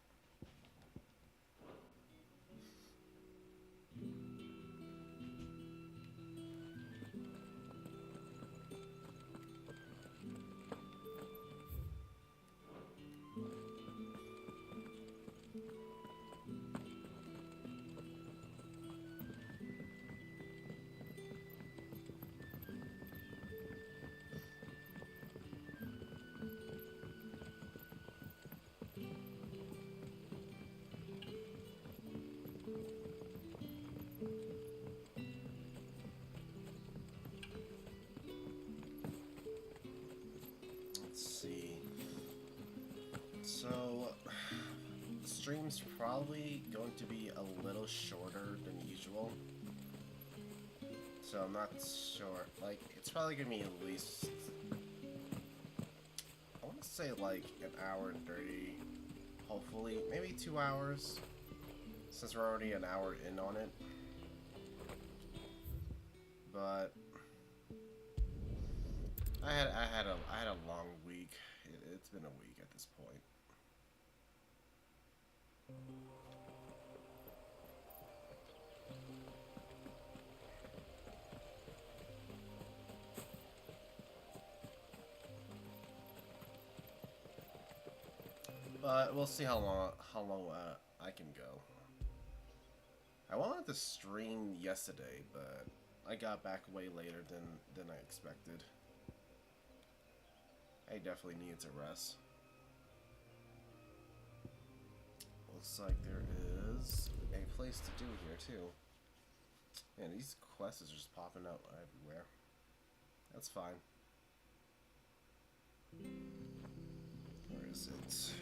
Speaker 1: So, the stream's probably going to be a little shorter than usual. So I'm not sure, like, it's probably going to be at least, I want to say like an hour and 30, hopefully, maybe 2 hours, since we're already an hour in on it. But I had a long week. It's been a week at this point. But we'll see how long I can go. I wanted to stream yesterday, but I got back way later than I expected. I definitely needed to rest. Looks like there is a place to do here too. Man, these quests are just popping up everywhere. That's fine. Where is it?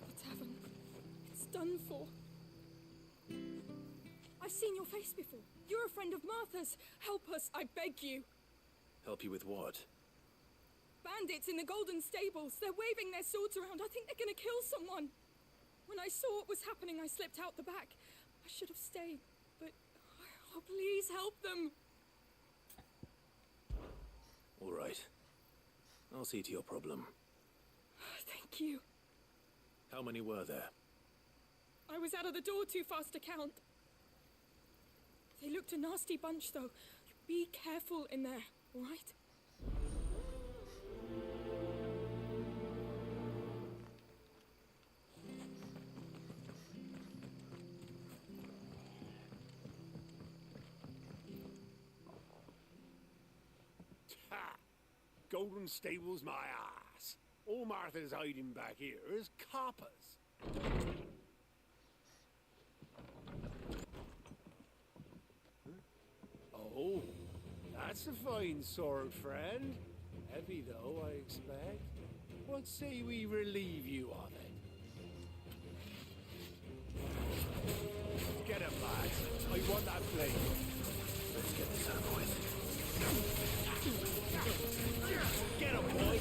Speaker 18: The tavern. It's done for. I've seen your face before. You're a friend of Martha's. Help us, I beg you.
Speaker 5: Help you with what?
Speaker 18: Bandits in the Golden Stables. They're waving their swords around. I think they're gonna kill someone. When I saw what was happening, I slipped out the back. I should have stayed, but... Oh, please help them.
Speaker 5: All right. I'll see to your problem.
Speaker 18: Thank you.
Speaker 5: How many were there?
Speaker 18: I was out of the door too fast to count. They looked a nasty bunch, though. Be careful in there, all right?
Speaker 16: Ha! Golden Stables, my ass. All Martha's hiding back here is coppers. Oh, that's a fine sword, friend. Heavy, though, I expect. What say we relieve you of it?
Speaker 6: Get him, lads. I want that blade.
Speaker 5: Let's get this over with.
Speaker 6: Get him, boy.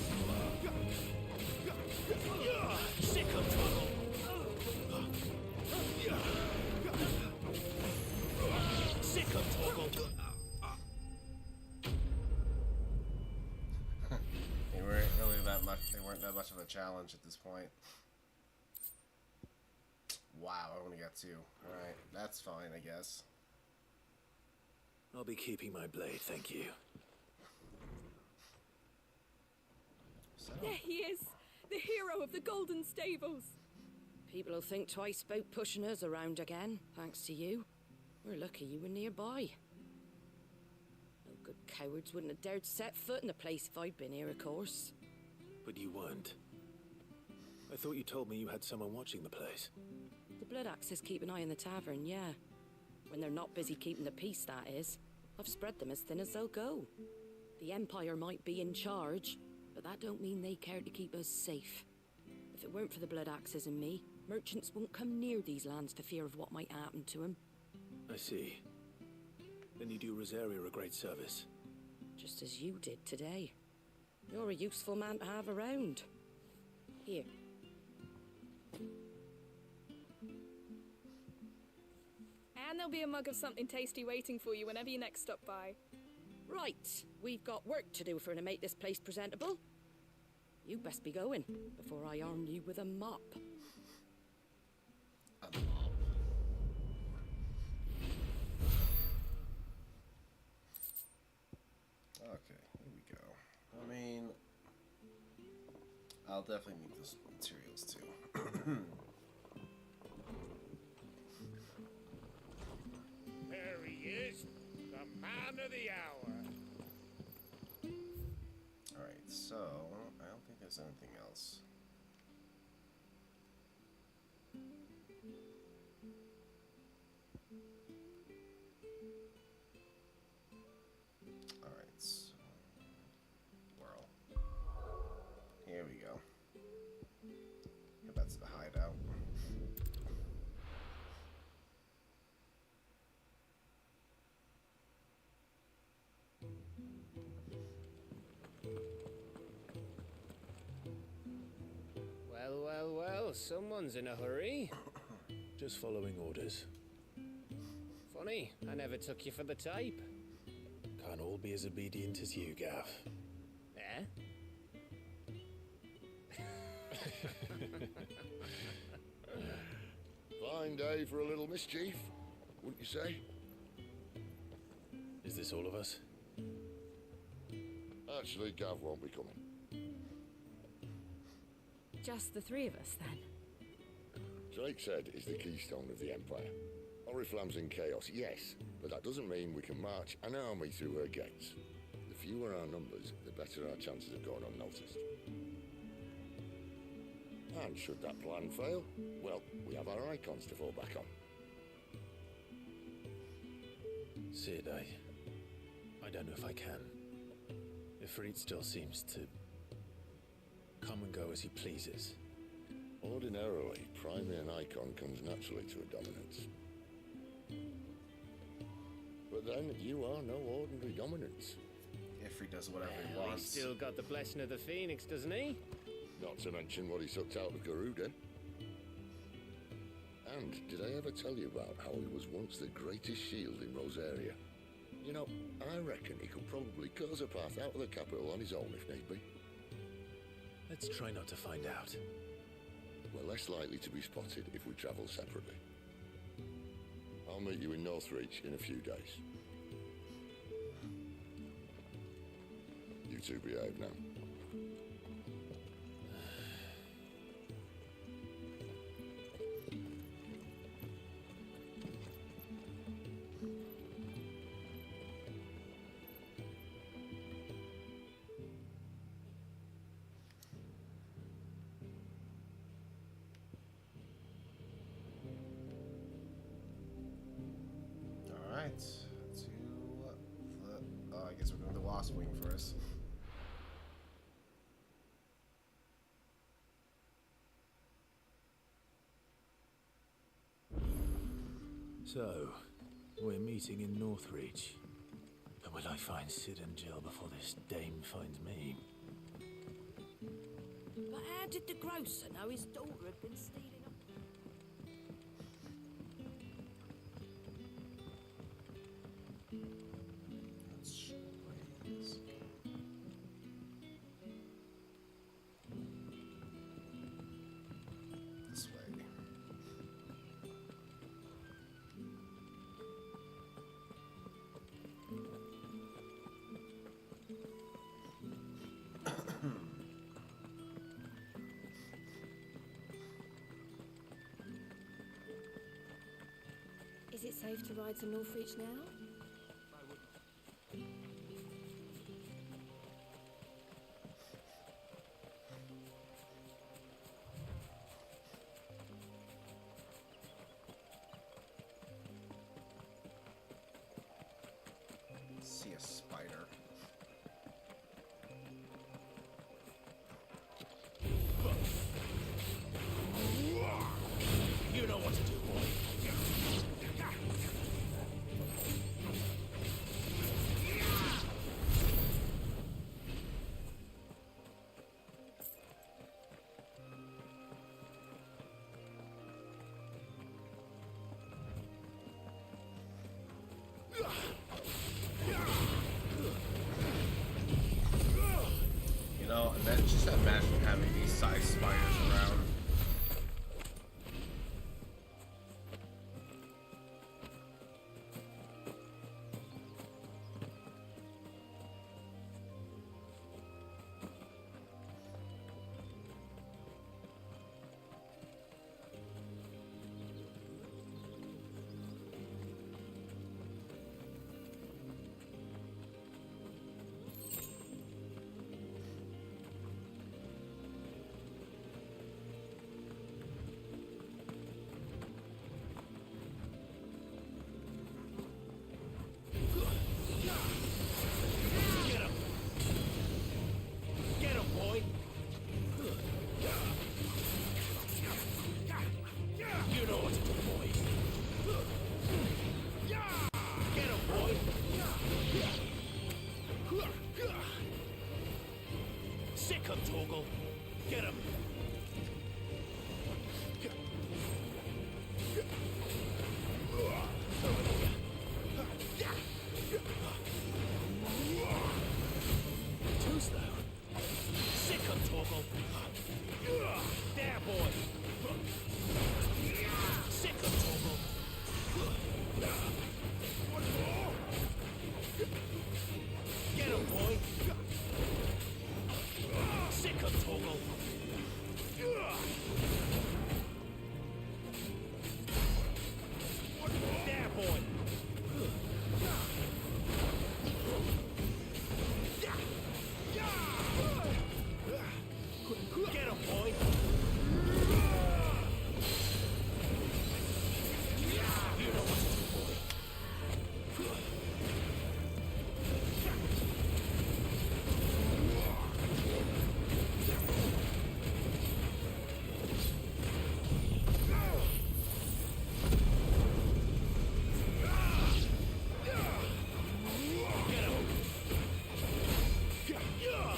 Speaker 5: Sick of trouble. Sick of trouble.
Speaker 1: They weren't really that much. They weren't that much of a challenge at this point. Wow, I only got 2. All right, that's fine, I guess.
Speaker 5: I'll be keeping my blade, thank you.
Speaker 18: There he is, the hero of the Golden Stables.
Speaker 3: People will think twice about pushing us around again, thanks to you. We're lucky you were nearby. No good cowards wouldn't have dared set foot in the place if I'd been here, of course.
Speaker 5: But you weren't. I thought you told me you had someone watching the place.
Speaker 3: The Blood Axes keep an eye on the tavern, yeah. When they're not busy keeping the peace, that is. I've spread them as thin as they'll go. The Empire might be in charge, but that don't mean they care to keep us safe. If it weren't for the Blood Axes and me, merchants won't come near these lands for fear of what might happen to them.
Speaker 5: I see. Then you do Rosaria a great service.
Speaker 3: Just as you did today. You're a useful man to have around. Here.
Speaker 18: And there'll be a mug of something tasty waiting for you whenever you next stop by.
Speaker 3: Right, we've got work to do to make this place presentable. You best be going, before I arm you with a mop.
Speaker 1: A mop. Okay, here we go. I mean, I'll definitely need those materials too.
Speaker 6: There he is, the man of the hour.
Speaker 1: Alright, so I don't think there's anything else. Alright, so whirl. Here we go. Yep, that's the hideout.
Speaker 13: Well, someone's in a hurry.
Speaker 5: Just following orders.
Speaker 13: Funny, I never took you for the type.
Speaker 5: Can't all be as obedient as you, Gav.
Speaker 13: Eh?
Speaker 2: Fine day for a little mischief, wouldn't you say?
Speaker 5: Is this all of us?
Speaker 2: Actually, Gav won't be coming.
Speaker 17: Just the 3 of us, then?
Speaker 2: Drake's Head is the keystone of the Empire. Oriflamme's in chaos, yes, but that doesn't mean we can march an army through her gates. The fewer our numbers, the better our chances of going unnoticed. And should that plan fail, well, we have our icons to fall back on.
Speaker 5: Sid, I don't know if I can. Ifrit still seems to come and go as he pleases.
Speaker 2: Ordinarily, priming an icon comes naturally to a dominance. But then, you are no ordinary dominance.
Speaker 1: If he does whatever he
Speaker 13: Well,
Speaker 1: wants.
Speaker 13: he's still got the blessing of the Phoenix, doesn't he?
Speaker 2: Not to mention what he sucked out of Garuda. And did I ever tell you about how he was once the greatest shield in Rosaria? You know, I reckon he could probably cut us a path out of the capital on his own if need be.
Speaker 5: Let's try not to find out.
Speaker 2: We're less likely to be spotted if we travel separately. I'll meet you in Northreach in a few days. You two behave now.
Speaker 1: Alright, I guess we're going to the Wasp Wing first.
Speaker 13: So, we're meeting in Northreach. But will I find Sid and Jill before this dame finds me?
Speaker 3: But how did the grocer know his daughter had been stealing up?
Speaker 1: This way.
Speaker 17: Is it safe to ride to Northreach now?
Speaker 1: See a spider.
Speaker 13: You know what to do, boy.
Speaker 1: You know, and then just imagine having these size spiders around.
Speaker 13: Get him, boy! You know what to do, boy! Get him, boy! Sick him, Toggle! Get him! Too slow. Sick him, Toggle! There, boy! Sick him, Toggle! Get him, boy! Sick him, Toggle! There, boy! Get him, boy! You know what to do, boy. Get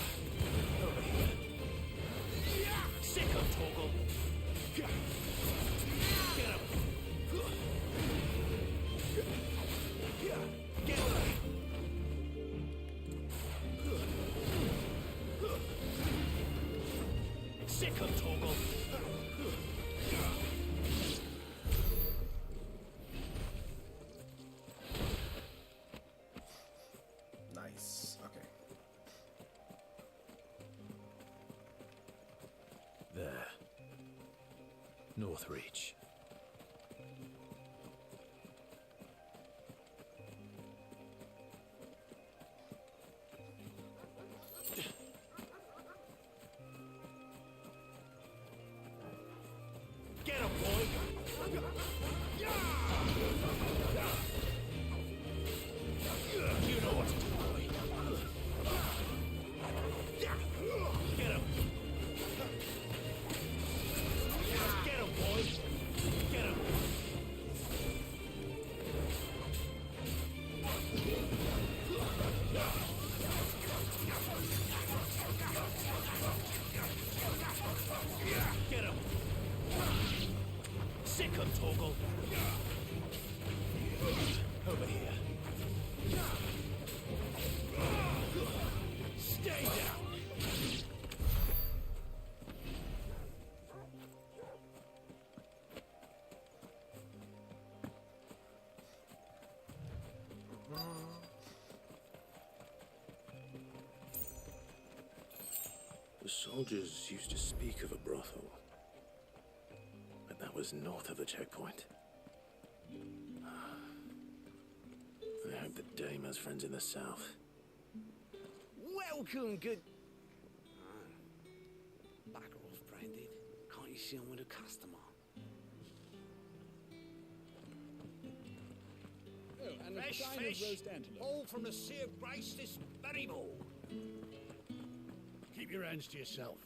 Speaker 13: him! Over here. Sick him, Toggle! Get him! Get away! Sick him, Toggle!
Speaker 1: Nice. Okay.
Speaker 13: There. Northreach. Get him, boy! You know what to do, boy. Get him! Get him, boy!
Speaker 16: Ogle. Over here. Stay down.
Speaker 5: The soldiers used to speak of a brothel, but that was north of the checkpoint. I hope the dame has friends in the south.
Speaker 16: Welcome, good... Backer off, Branded. Can't you see I'm with a customer?
Speaker 19: Oh, and
Speaker 16: Fresh
Speaker 19: a stein
Speaker 16: fish,
Speaker 19: of roast antelope.
Speaker 16: all from the Sea of Grace this very morning. Keep your hands to yourself.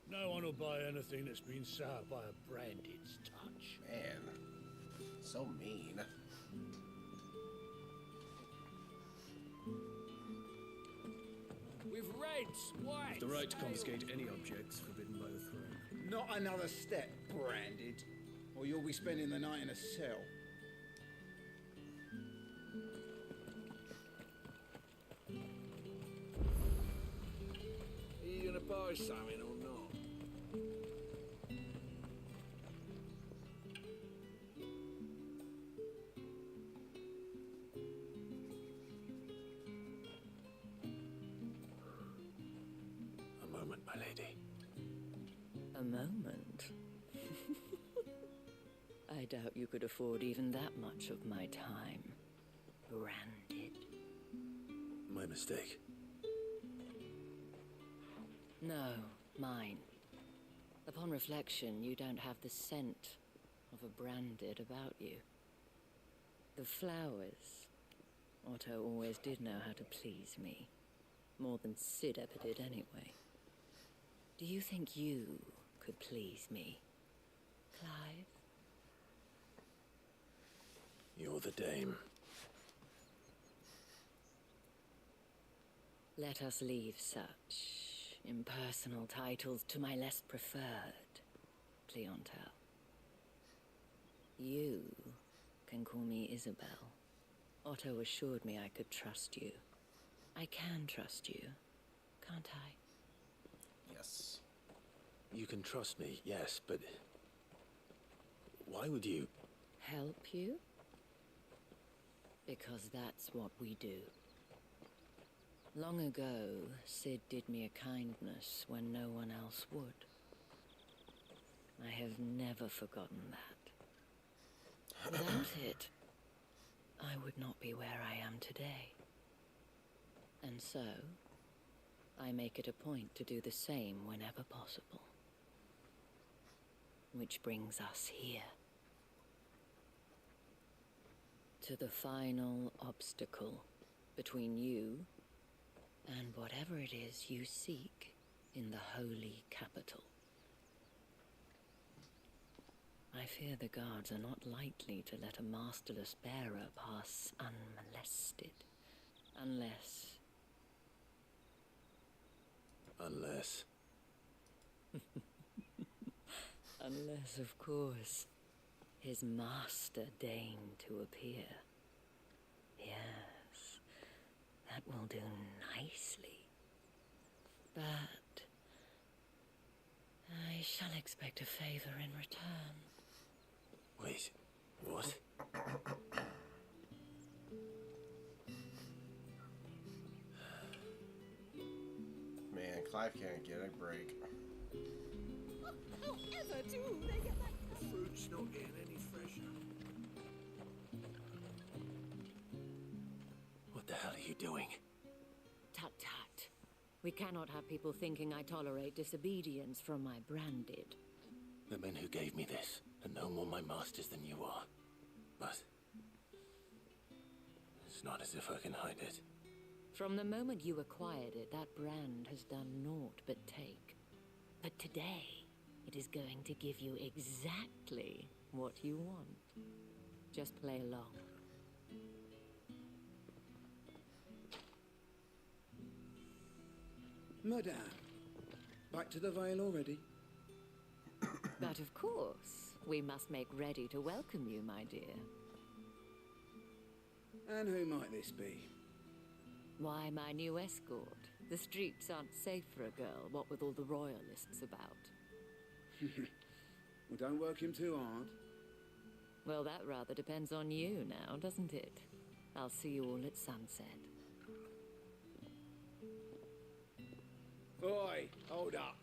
Speaker 16: No one will buy anything that's been soured by a Branded's touch.
Speaker 1: Man, so mean.
Speaker 9: With reds, white.
Speaker 20: The right to confiscate any objects forbidden by the throne.
Speaker 21: Not another step, Branded, or you'll be spending the night in a cell.
Speaker 9: Are you gonna buy something or not?
Speaker 5: A moment, my lady.
Speaker 3: A moment? I doubt you could afford even that much of my time. Branded.
Speaker 5: My mistake.
Speaker 3: No, mine. Upon reflection, you don't have the scent of a Branded about you. The flowers. Otto always did know how to please me. More than Sid ever did anyway. Do you think you could please me, Clive?
Speaker 5: You're the dame.
Speaker 3: Let us leave such impersonal titles to my less preferred clientele. You can call me Isabel. Otto assured me I could trust you. I can trust you, can't I?
Speaker 1: Yes.
Speaker 5: You can trust me, yes, but... why would you...
Speaker 3: Help you? Because that's what we do. Long ago, Sid did me a kindness when no one else would. I have never forgotten that. Without it, I would not be where I am today. And so, I make it a point to do the same whenever possible. Which brings us here. To the final obstacle between you and whatever it is you seek in the holy capital. I fear the guards are not likely to let a masterless bearer pass unmolested. Unless... Unless, of course, his master deigned to appear. Yes, that will do nicely. But I shall expect a favor in return.
Speaker 5: Wait, what?
Speaker 1: Man, Clive can't get a break.
Speaker 18: However do they get that?
Speaker 16: The fruit's not getting any fresher.
Speaker 5: What the hell are you doing?
Speaker 3: Tut tut. We cannot have people thinking I tolerate disobedience from my Branded.
Speaker 5: The men who gave me this are no more my masters than you are. But... it's not as if I can hide it.
Speaker 3: From the moment you acquired it, that brand has done naught but take. But today, it is going to give you exactly what you want. Just play along.
Speaker 21: Madame, back to the Vale already?
Speaker 3: But of course, We must make ready to welcome you, my dear.
Speaker 21: And who might this be?
Speaker 3: Why, my new escort. The streets aren't safe for a girl, what with all the royalists about.
Speaker 21: Well, don't work him too hard.
Speaker 3: Well, that rather depends on you now, doesn't it? I'll see you all at sunset.
Speaker 21: Oi, hold up.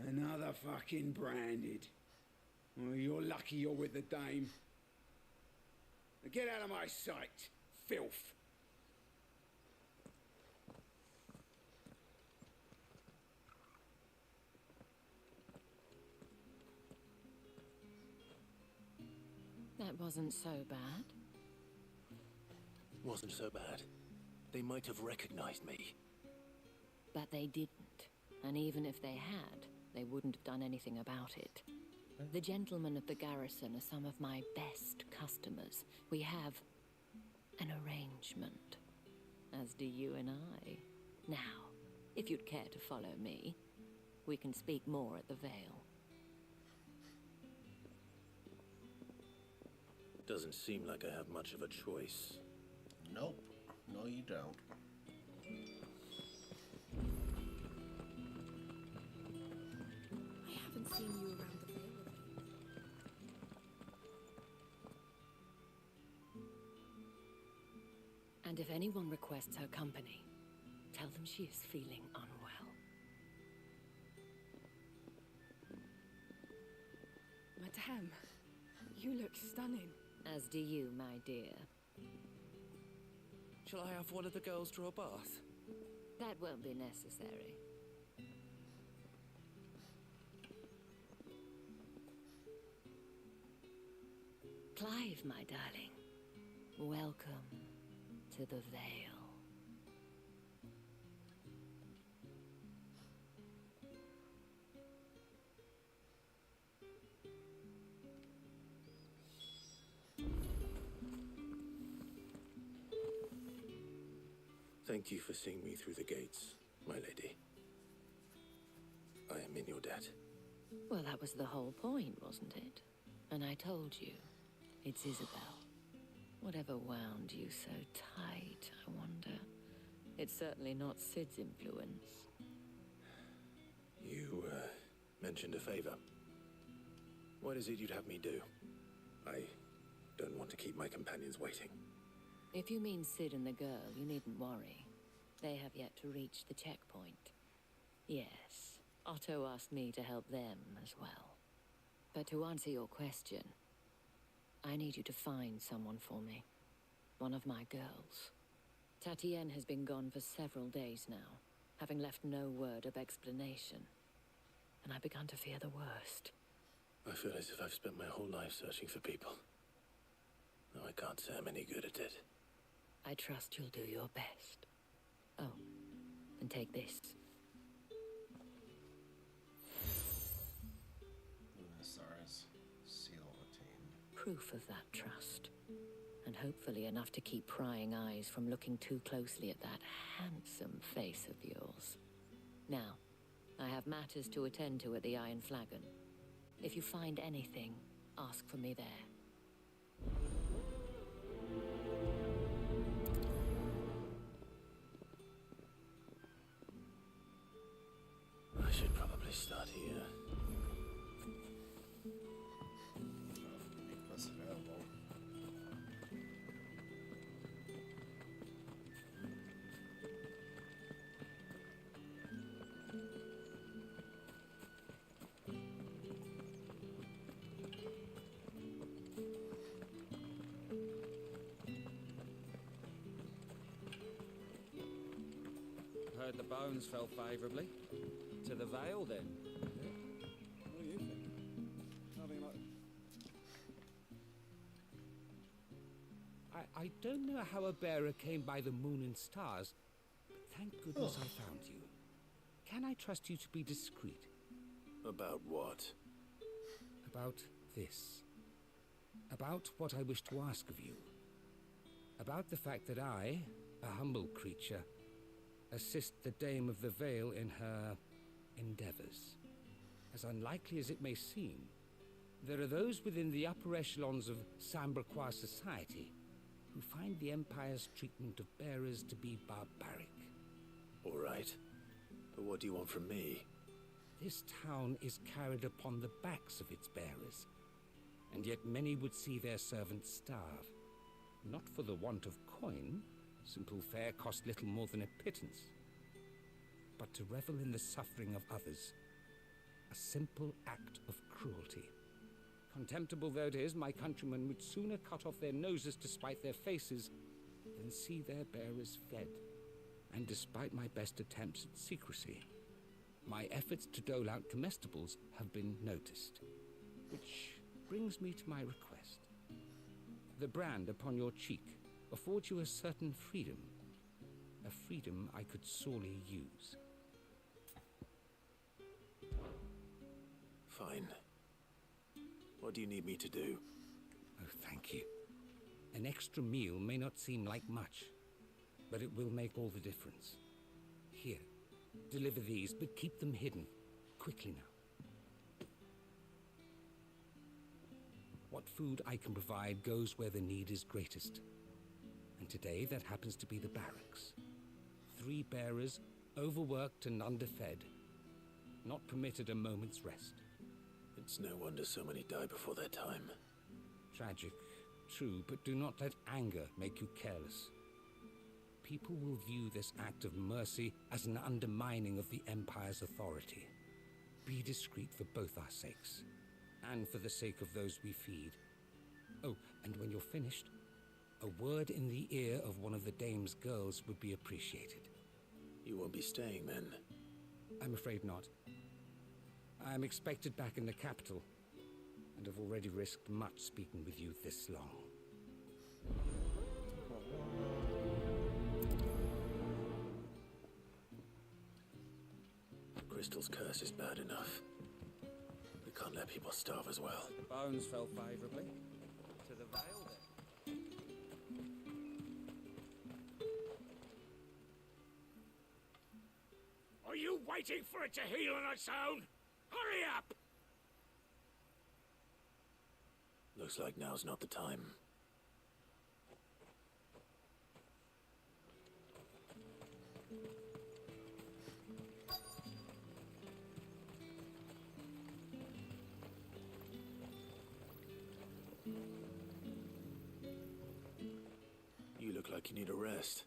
Speaker 21: Another fucking branded. Well, you're lucky you're with the dame. Now get out of my sight, filth.
Speaker 3: That wasn't so bad.
Speaker 5: Wasn't so bad. They might have recognized me.
Speaker 3: But they didn't. And even if they had, they wouldn't have done anything about it. The gentlemen of the garrison are some of my best customers. We have an arrangement, as do you and I. Now, if you'd care to follow me, we can speak more at the Vale.
Speaker 5: Doesn't seem like I have much of a choice.
Speaker 1: Nope. No, you don't.
Speaker 18: I haven't seen you around the Vale of late.
Speaker 3: And if anyone requests her company, tell them she is feeling unwell.
Speaker 18: Madame, you look stunning.
Speaker 3: As do you, my dear.
Speaker 9: Shall I have one of the girls draw a bath?
Speaker 3: That won't be necessary. Clive, my darling. Welcome to the Vale.
Speaker 5: Thank you for seeing me through the gates, my lady. I am in your debt.
Speaker 3: Well, that was the whole point, wasn't it? And I told you, it's Isabel. Whatever wound you so tight, I wonder. It's certainly not Sid's influence.
Speaker 5: You, mentioned a favor. What is it you'd have me do? I don't want to keep my companions waiting.
Speaker 3: If you mean Sid and the girl, you needn't worry. They have yet to reach the checkpoint. Yes, Otto asked me to help them as well. But to answer your question, I need you to find someone for me. One of my girls. Tatienne has been gone for several days now, having left no word of explanation. And I've begun to fear the worst.
Speaker 5: I feel as if I've spent my whole life searching for people. Though I can't say I'm any good at it.
Speaker 3: I trust you'll do your best. Oh, and take this.
Speaker 1: Lunasaur's seal attained.
Speaker 3: Proof of that trust. And hopefully enough to keep prying eyes from looking too closely at that handsome face of yours. Now, I have matters to attend to at the Iron Flagon. If you find anything, ask for me there.
Speaker 5: I should probably start here.
Speaker 1: Make this available.
Speaker 8: Heard the bones fell favourably. To the Vale, then.
Speaker 21: What do you think? Nothing like...
Speaker 9: I don't know how a bearer came by the moon and stars, but thank goodness I found you. Can I trust you to be discreet?
Speaker 5: About what?
Speaker 9: About this. About what I wish to ask of you. About the fact that I, a humble creature,
Speaker 7: assist the Dame of the Vale in her endeavors. As unlikely as it may seem, there are those within the upper echelons of Samberquois society who find the Empire's treatment of bearers to be barbaric.
Speaker 5: All right. But what do you want from me?
Speaker 7: This town is carried upon the backs of its bearers, and yet many would see their servants starve. Not for the want of coin, simple fare cost little more than a pittance, but to revel in the suffering of others, a simple act of cruelty. Contemptible though it is, my countrymen would sooner cut off their noses to spite their faces than see their bearers fed. And despite my best attempts at secrecy, my efforts to dole out comestibles have been noticed. Which brings me to my request. The brand upon your cheek affords you a certain freedom. A freedom I could sorely use.
Speaker 5: Fine. What do you need me to do?
Speaker 7: Oh, thank you. An extra meal may not seem like much, but it will make all the difference. Here, deliver these, but keep them hidden. Quickly now. What food I can provide goes where the need is greatest. And today, that happens to be the barracks. 3 bearers, overworked and underfed, not permitted a moment's rest.
Speaker 5: It's no wonder so many die before their time.
Speaker 7: Tragic, true, but do not let anger make you careless. People will view this act of mercy as an undermining of the Empire's authority. Be discreet for both our sakes, and for the sake of those we feed. Oh, and when you're finished, a word in the ear of one of the Dame's girls would be appreciated.
Speaker 5: You won't be staying then?
Speaker 7: I'm afraid not. I'm expected back in the capital, and have already risked much speaking with you this long.
Speaker 5: The Crystal's curse is bad enough. We can't let people starve as well.
Speaker 8: Bones fell favorably to the Vale then.
Speaker 19: Are you waiting for it to heal on its own? Hurry up!
Speaker 5: Looks like now's not the time. You look like you need a rest.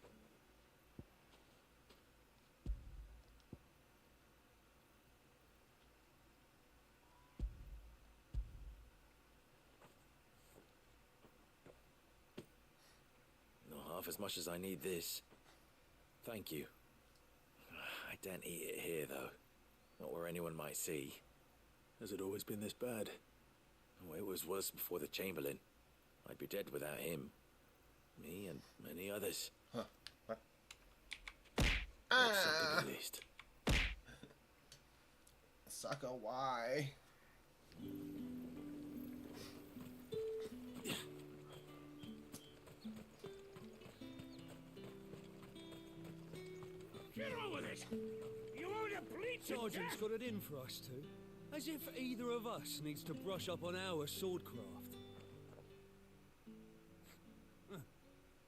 Speaker 5: As much as I need this. Thank you. I daren't eat it here, though. Not where anyone might see. Has it always been this bad? Oh, it was worse before the Chamberlain. I'd be dead without him. Me and many others.
Speaker 1: Huh. What?
Speaker 5: That's something at least.
Speaker 1: Sucker, why?
Speaker 19: Get on with it! You own a bleaching
Speaker 9: Sergeant's got it in for us two. As if either of us needs to brush up on our swordcraft.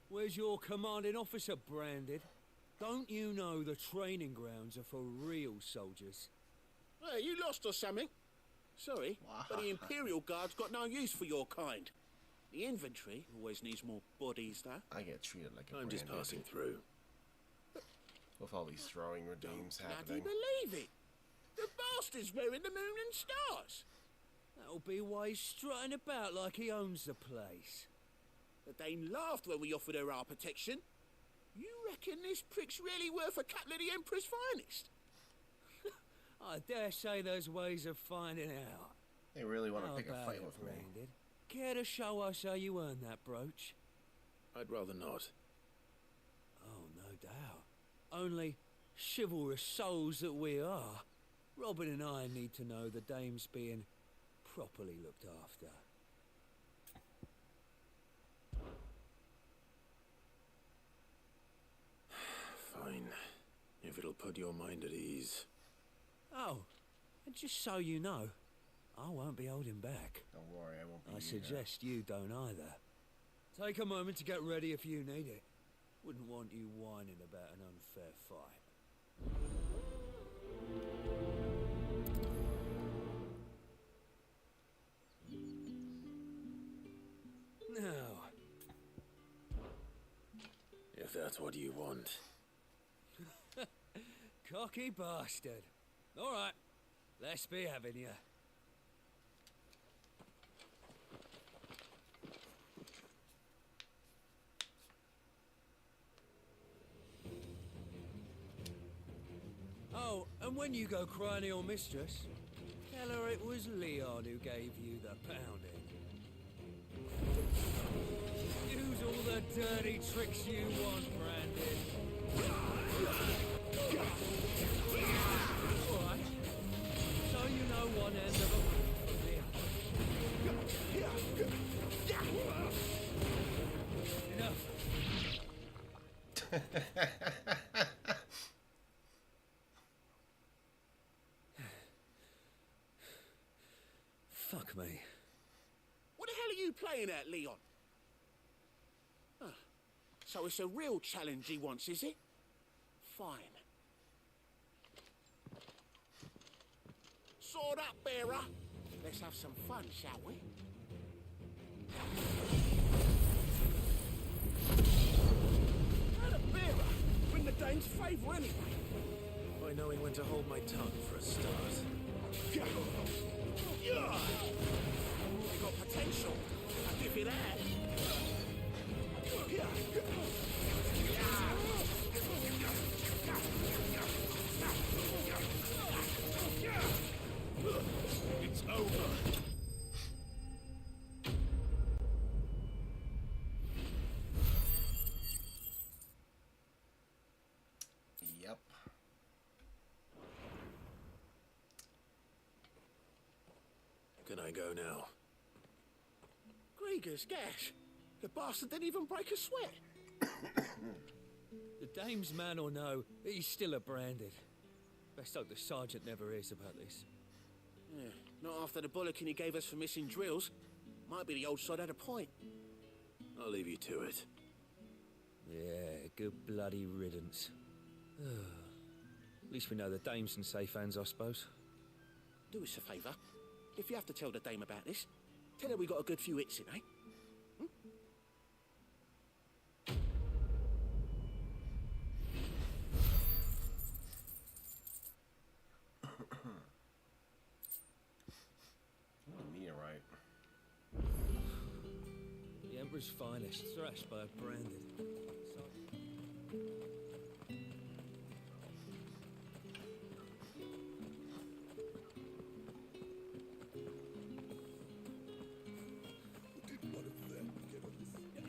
Speaker 9: Where's your commanding officer branded? Don't you know the training grounds are for real soldiers?
Speaker 22: Hey, you lost or something? Sorry, but the Imperial Guard's got no use for your kind. The infantry always needs more bodies, though.
Speaker 1: I get treated like a
Speaker 5: I'm just
Speaker 1: branded.
Speaker 5: passing through.
Speaker 1: With all these throwing redeems
Speaker 22: Bloody
Speaker 1: happening.
Speaker 22: believe it! The bastard's wearing the moon and stars!
Speaker 9: That'll be why he's strutting about like he owns the place.
Speaker 22: The Dame laughed when we offered her our protection. You reckon this prick's really worth a couple of the Emperor's finest?
Speaker 9: I dare say there's ways of finding out.
Speaker 1: They really want to
Speaker 9: How
Speaker 1: pick a
Speaker 9: about
Speaker 1: fight
Speaker 9: it,
Speaker 1: with me.
Speaker 9: Branded? Care to show us how you earned that brooch?
Speaker 5: I'd rather not.
Speaker 9: Oh, no doubt. Only chivalrous souls that we are, Robin and I need to know the dame's being properly looked after.
Speaker 5: Fine. put your mind at ease.
Speaker 8: Oh, and just so you know, I won't be holding back.
Speaker 1: Don't worry, I won't be
Speaker 8: I
Speaker 1: either.
Speaker 8: suggest you don't either. Take a moment to get ready if you need it. Wouldn't want you whining about an unfair fight. Now,
Speaker 5: If that's what you want.
Speaker 8: cocky bastard. All right, let's be having you. Oh, and when you go crying to your mistress, tell her it was Leon who gave you the pounding. Use all the dirty tricks you want, Brandon. All right. So you know one end of a from the other. Enough. Fuck me.
Speaker 22: What the hell are you playing at, Leon? Huh. So it's a real challenge he wants, is it? Fine. Sword up, bearer. Let's have some fun, shall we? And a bearer. Win the Dane's favour anyway.
Speaker 5: I know when to hold my tongue for a start.
Speaker 22: You got potential. I'll give you that.
Speaker 5: It's over.
Speaker 1: Yep.
Speaker 5: Can I go now?
Speaker 22: Grieger's gash. The bastard didn't even break a sweat.
Speaker 8: The dame's man or no, he's still a branded. Best hope the sergeant never hears about this.
Speaker 22: Yeah, not after the bullocking he gave us for missing drills. Might be the old sod had a point.
Speaker 5: I'll leave you to it.
Speaker 8: Yeah, good bloody riddance. At least we know the dame's in safe hands, I suppose.
Speaker 22: Do us a favour. If you have to tell the dame about this, tell her we got a good few hits in, eh?
Speaker 1: Meteorite.
Speaker 8: The Emperor's finest, thrashed by a branded.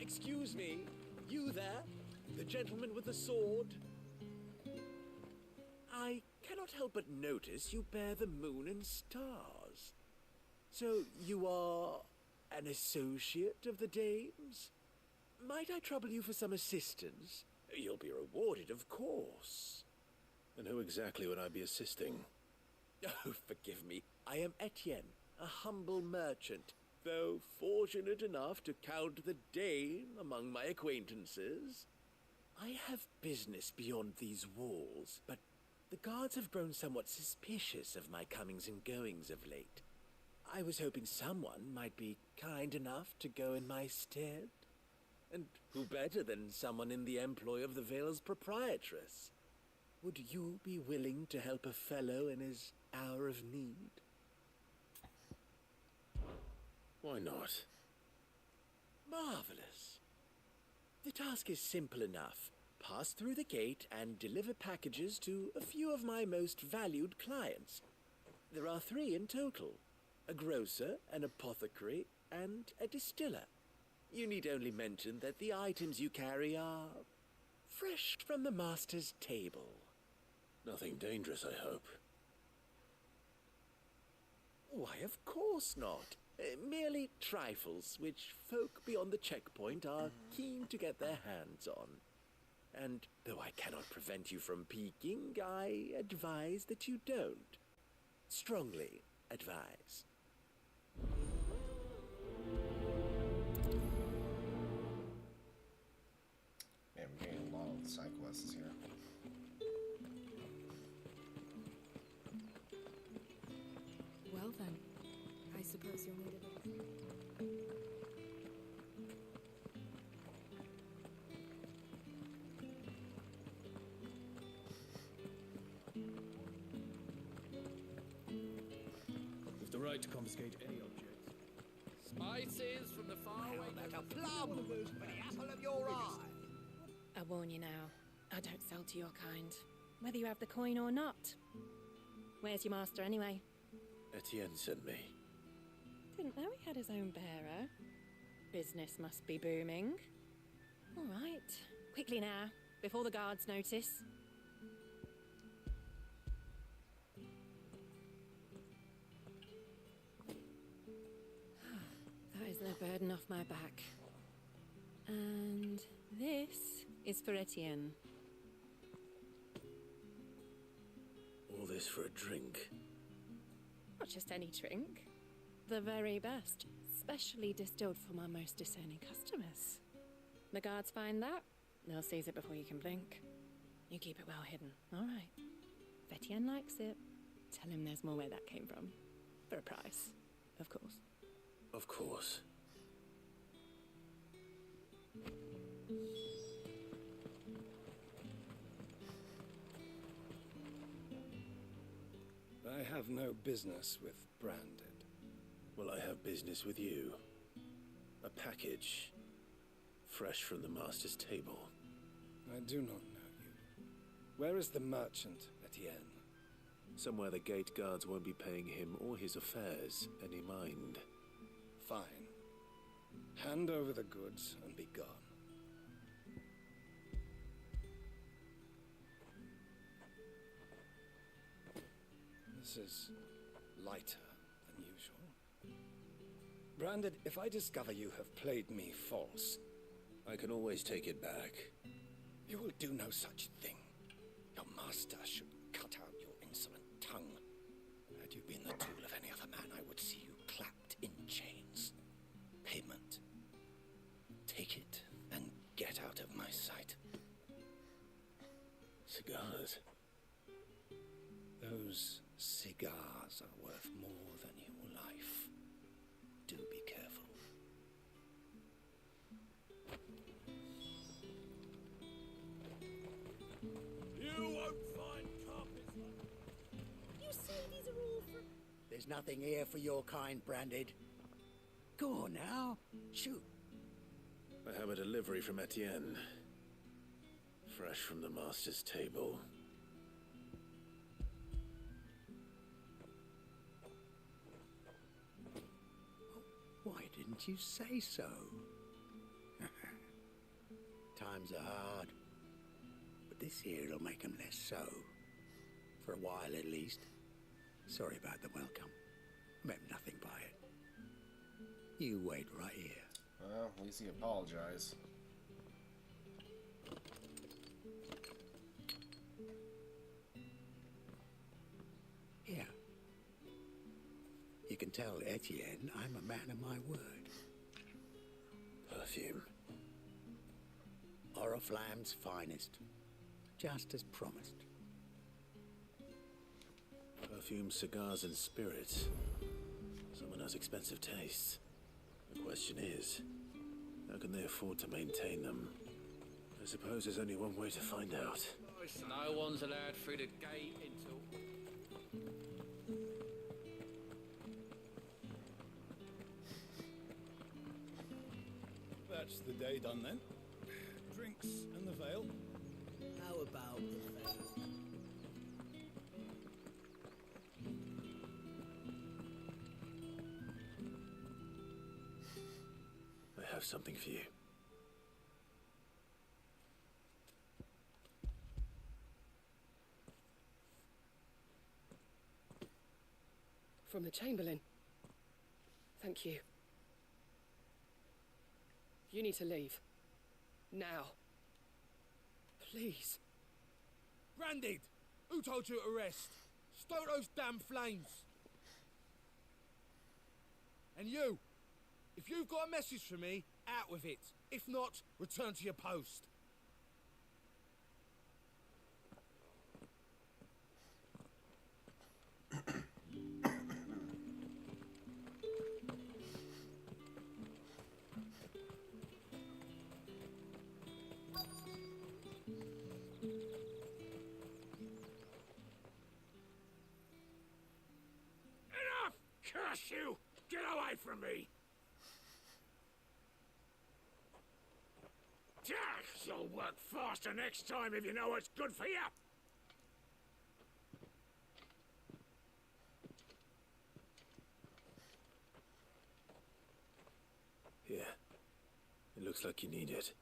Speaker 22: Excuse me, you there? The gentleman with the sword? I cannot help but notice you bear the moon and stars. So you are an associate of the dame's? Might I trouble you for some assistance? You'll be rewarded, of course.
Speaker 5: And who exactly would I be assisting?
Speaker 22: Oh, forgive me. I am Etienne, a humble merchant. Though fortunate enough to count the Dane among my acquaintances. I have business beyond these walls, but the guards have grown somewhat suspicious of my comings and goings of late. I was hoping someone might be kind enough to go in my stead. And who better than someone in the employ of the Vale's proprietress? Would you be willing to help a fellow in his hour of need?
Speaker 5: Why not?
Speaker 22: Marvelous. The task is simple enough. Pass through the gate and deliver packages to a few of my most valued clients. There are 3 in total. A grocer, an apothecary, and a distiller. You need only mention that the items you carry are fresh from the master's table.
Speaker 5: Nothing dangerous, I hope.
Speaker 22: Why, of course not. Merely trifles which folk beyond the checkpoint are keen to get their hands on. And though I cannot prevent you from peeking, I advise that you don't. Strongly advise.
Speaker 1: Man, we're getting a lot of side quests here.
Speaker 18: Well then, I suppose you'll need it all.
Speaker 20: With the right to confiscate any object.
Speaker 9: Spices from the faraway.
Speaker 14: Like a plum for the apple of your eye.
Speaker 3: I warn you now, I don't sell to your kind, whether you have the coin or not. Where's your master anyway?
Speaker 5: Etienne sent me.
Speaker 3: Didn't know he had his own bearer. Business must be booming. All right, quickly now, before the guards notice. That is the burden off my back. And this is for Etienne.
Speaker 5: All this for a drink.
Speaker 3: Not just any drink. The very best, specially distilled for my most discerning customers. The guards find that, they'll seize it before you can blink. You keep it well hidden, all right? If Etienne likes it, tell him there's more where that came from. For a price, of course.
Speaker 5: Of course.
Speaker 11: I have no business with Branded.
Speaker 5: Well, I have business with you. A package, fresh from the master's table.
Speaker 11: I do not know you. Where is the merchant, Etienne?
Speaker 5: Somewhere the gate guards won't be paying him or his affairs any mind.
Speaker 11: Fine. Hand over the goods and be gone. This is lighter than usual. Branded, if I discover you have played me false...
Speaker 5: I can always take it back.
Speaker 11: You will do no such thing. Your master should cut out your insolent tongue. Had you been the tool of any other man, I would see you clapped in chains. Payment. Take it and get out of my sight.
Speaker 5: Cigars.
Speaker 11: Those cigars are worth more than your life. Do be careful.
Speaker 21: You won't find carpets like...
Speaker 10: You say these are all for...
Speaker 14: There's nothing here for your kind, Branded. Go on now. Shoot.
Speaker 5: I have a delivery from Etienne. Fresh from the master's table.
Speaker 14: Why didn't you say so? Times are hard. But this here'll make 'em less so. For a while at least. Sorry about the welcome. Meant nothing by it. You wait right here.
Speaker 1: Well, at least he apologized.
Speaker 14: Here. You can tell Etienne I'm a man of my word.
Speaker 5: Perfume.
Speaker 14: Oriflamme's finest. Just as promised.
Speaker 5: Perfume, cigars, and spirits. Someone has expensive tastes. The question is, how can they afford to maintain them? I suppose there's only one way to find out.
Speaker 9: No one's allowed through the gate until...
Speaker 20: That's the day done then. Drinks and the veil.
Speaker 14: How about the veil?
Speaker 5: I have something for you.
Speaker 12: From the Chamberlain. Thank you. You need to leave. Now.
Speaker 9: Please. Branded! Who told you to rest? Stoke those damn flames! And you! If you've got a message for me, out with it. If not, return to your post.
Speaker 16: Enough! Curse you! Get away from me! You'll work faster next time if you know what's good for you!
Speaker 5: Here. It looks like you need it.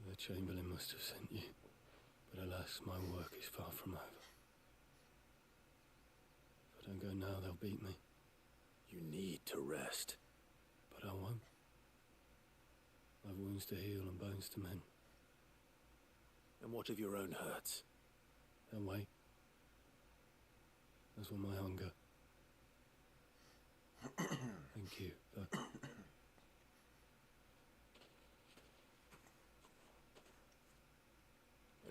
Speaker 5: The Chamberlain must have sent you, but alas, my work is far from over. If I don't go now, they'll beat me. You need to rest. But I won't. I've wounds to heal and bones to mend. And what of your own hurts? They'll wait. As will my hunger. Thank you, though.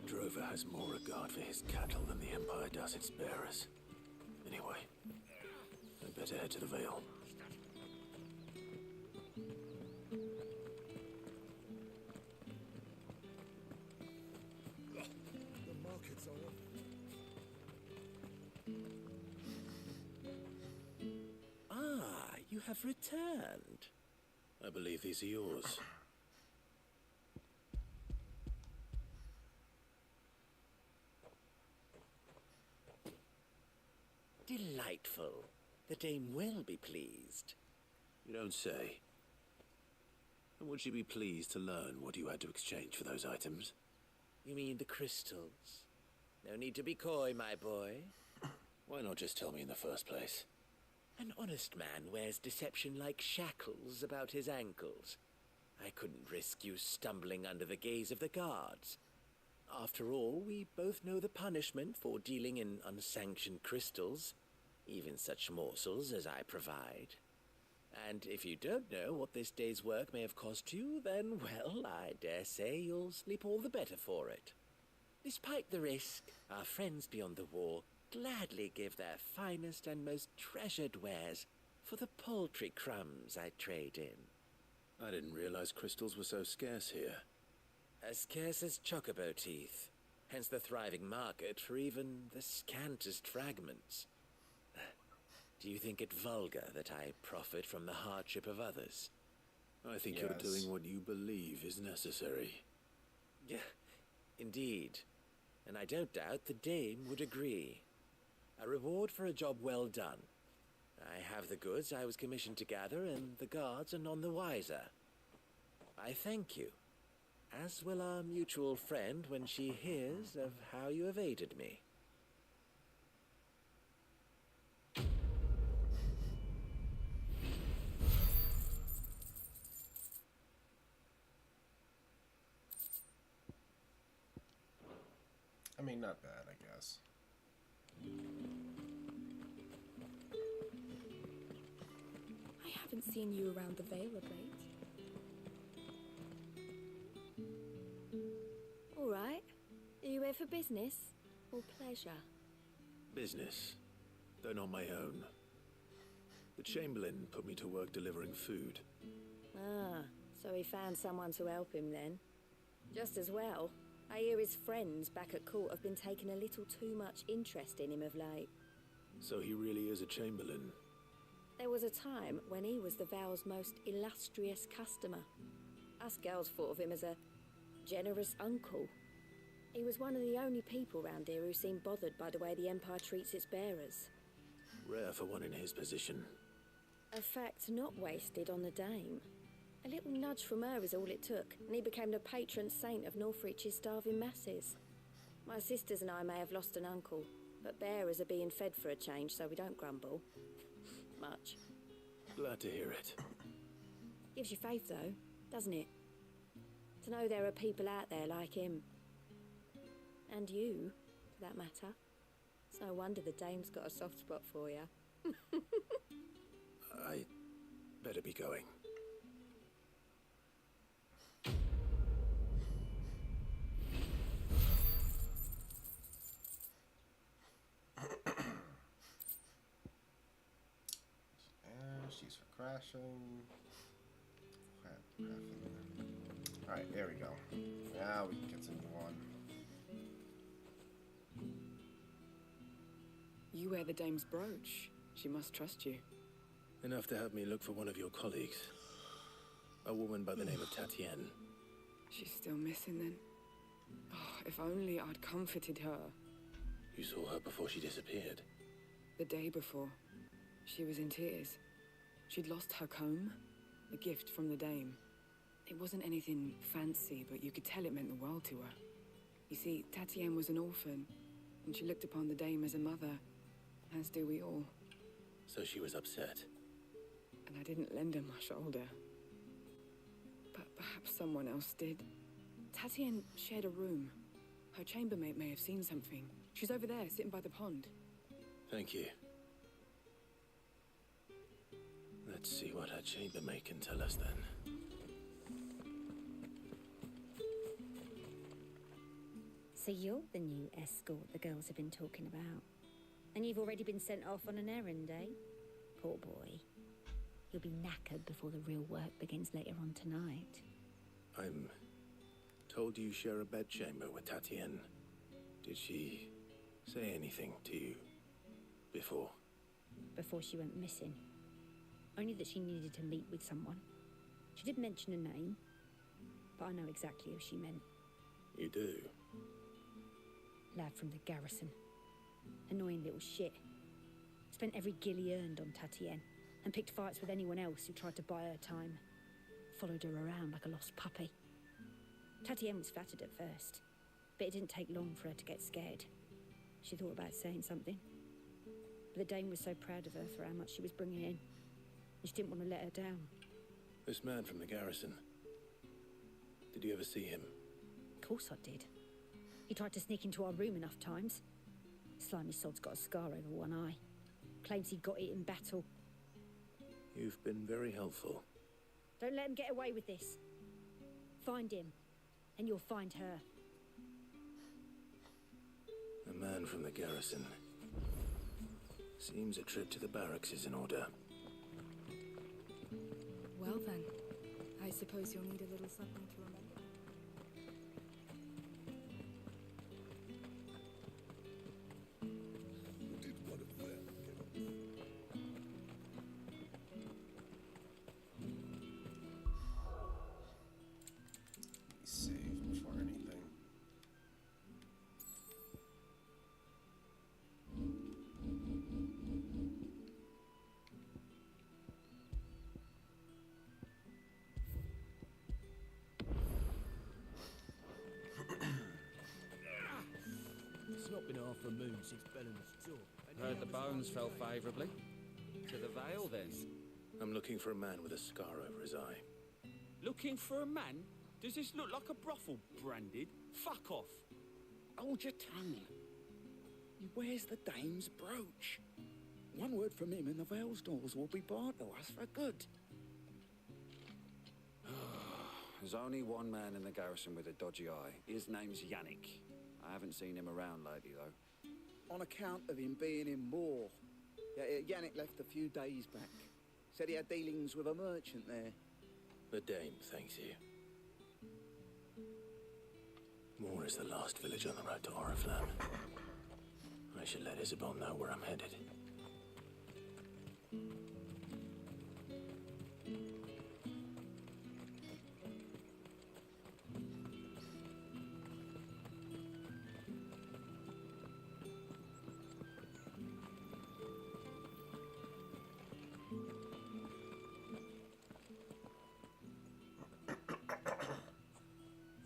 Speaker 5: Drover has more regard for his cattle than the Empire does its bearers. Anyway, I'd better head to the Vale.
Speaker 20: The market's on.
Speaker 22: Ah, you have returned.
Speaker 5: I believe these are yours.
Speaker 22: Delightful. The dame will be pleased.
Speaker 5: You don't say. And would she be pleased to learn what you had to exchange for those items?
Speaker 22: You mean the crystals? No need to be coy, my boy.
Speaker 5: Why not just tell me in the first place?
Speaker 22: An honest man wears deception like shackles about his ankles. I couldn't risk you stumbling under the gaze of the guards. After all, we both know the punishment for dealing in unsanctioned crystals, even such morsels as I provide. And if you don't know what this day's work may have cost you, then, well, I dare say you'll sleep all the better for it. Despite the risk, our friends beyond the wall gladly give their finest and most treasured wares for the paltry crumbs I trade in.
Speaker 5: I didn't realize crystals were so scarce here.
Speaker 22: As scarce as chocobo teeth, hence the thriving market for even the scantest fragments. Do you think it vulgar that I profit from the hardship of others?
Speaker 5: I think you're doing what you believe is necessary.
Speaker 22: Yeah, indeed. And I don't doubt the dame would agree. A reward for a job well done. I have the goods I was commissioned to gather, and the guards are none the wiser. I thank you, as will our mutual friend when she hears of how you have aided me.
Speaker 1: I mean, not bad, I guess.
Speaker 18: I haven't seen you around the Vale of late.
Speaker 3: All right. Are you here for business or pleasure?
Speaker 5: Business, though not my own. The Chamberlain put me to work delivering food.
Speaker 3: Ah, so he found someone to help him then. Just as well. I hear his friends back at court have been taking a little too much interest in him of late.
Speaker 5: So he really is a Chamberlain.
Speaker 3: There was a time when he was the Vale's most illustrious customer. Us girls thought of him as a generous uncle. He was one of the only people round here who seemed bothered by the way the Empire treats its bearers.
Speaker 5: Rare for one in his position.
Speaker 3: A fact not wasted on the dame. A little nudge from her is all it took, and he became the patron saint of Northreach's starving masses. My sisters and I may have lost an uncle, but bearers are being fed for a change, so we don't grumble. Much.
Speaker 5: Glad to hear it.
Speaker 3: Gives you faith, though, doesn't it? To know there are people out there like him. And you, for that matter. It's no wonder the dame's got a soft spot for you.
Speaker 5: I better be going.
Speaker 1: She's for crashing. Alright, there we go. Now we can continue on.
Speaker 4: You wear the dame's brooch. She must trust you.
Speaker 5: Enough to have me look for one of your colleagues. A woman by the name of Tatienne.
Speaker 4: She's still missing then. Oh, if only I'd comforted her.
Speaker 5: You saw her before she disappeared.
Speaker 4: The day before. She was in tears. She'd lost her comb, a gift from the dame. It wasn't anything fancy, but you could tell it meant the world to her. You see, Tatienne was an orphan, and she looked upon the dame as a mother, as do we all.
Speaker 5: So she was upset.
Speaker 4: And I didn't lend her my shoulder. But perhaps someone else did. Tatienne shared a room. Her chambermaid may have seen something. She's over there, sitting by the pond.
Speaker 5: Thank you. Let's see what her chambermaid can tell us then.
Speaker 17: So you're the new escort the girls have been talking about. And you've already been sent off on an errand, eh? Poor boy. You'll be knackered before the real work begins later on tonight.
Speaker 5: I'm told you share a bedchamber with Tatienne. Did she say anything to you before?
Speaker 17: Before she went missing. Only that she needed to meet with someone. She did mention a name, but I know exactly who she meant.
Speaker 5: You do?
Speaker 17: Lad from the garrison. Annoying little shit. Spent every guil he earned on Tatienne, and picked fights with anyone else who tried to buy her time. Followed her around like a lost puppy. Tatienne was flattered at first, but it didn't take long for her to get scared. She thought about saying something, but the dame was so proud of her for how much she was bringing in, and she didn't want to let her down.
Speaker 5: This man from the garrison. Did you ever see him?
Speaker 17: Of course I did. He tried to sneak into our room enough times. Slimy sod's got a scar over one eye. Claims he got it in battle.
Speaker 5: You've been very helpful.
Speaker 17: Don't let him get away with this. Find him, and you'll find her.
Speaker 5: A man from the garrison. Seems a trip to the barracks is in order.
Speaker 18: Well then, I suppose you'll need a little something to remember.
Speaker 1: Save before anything.
Speaker 15: It's not been half a moon since Belen's tour.
Speaker 8: Heard the bones fell favourably. To the Vale, then.
Speaker 5: I'm looking for a man with a scar over his eye.
Speaker 6: Looking for a man? Does this look like a brothel, Branded? Fuck off.
Speaker 11: Hold your tongue. He wears the dame's brooch. One word from him and the Vale's doors will be barred to us for good.
Speaker 8: There's only one man in the garrison with a dodgy eye. His name's Yannick. I haven't seen him around lately, though.
Speaker 11: On account of him being in war. Yannick left a few days back. Said he had dealings with a merchant there.
Speaker 5: The dame thanks you. Moore is the last village on the road to Oriflamme. I should let Isabel know where I'm headed.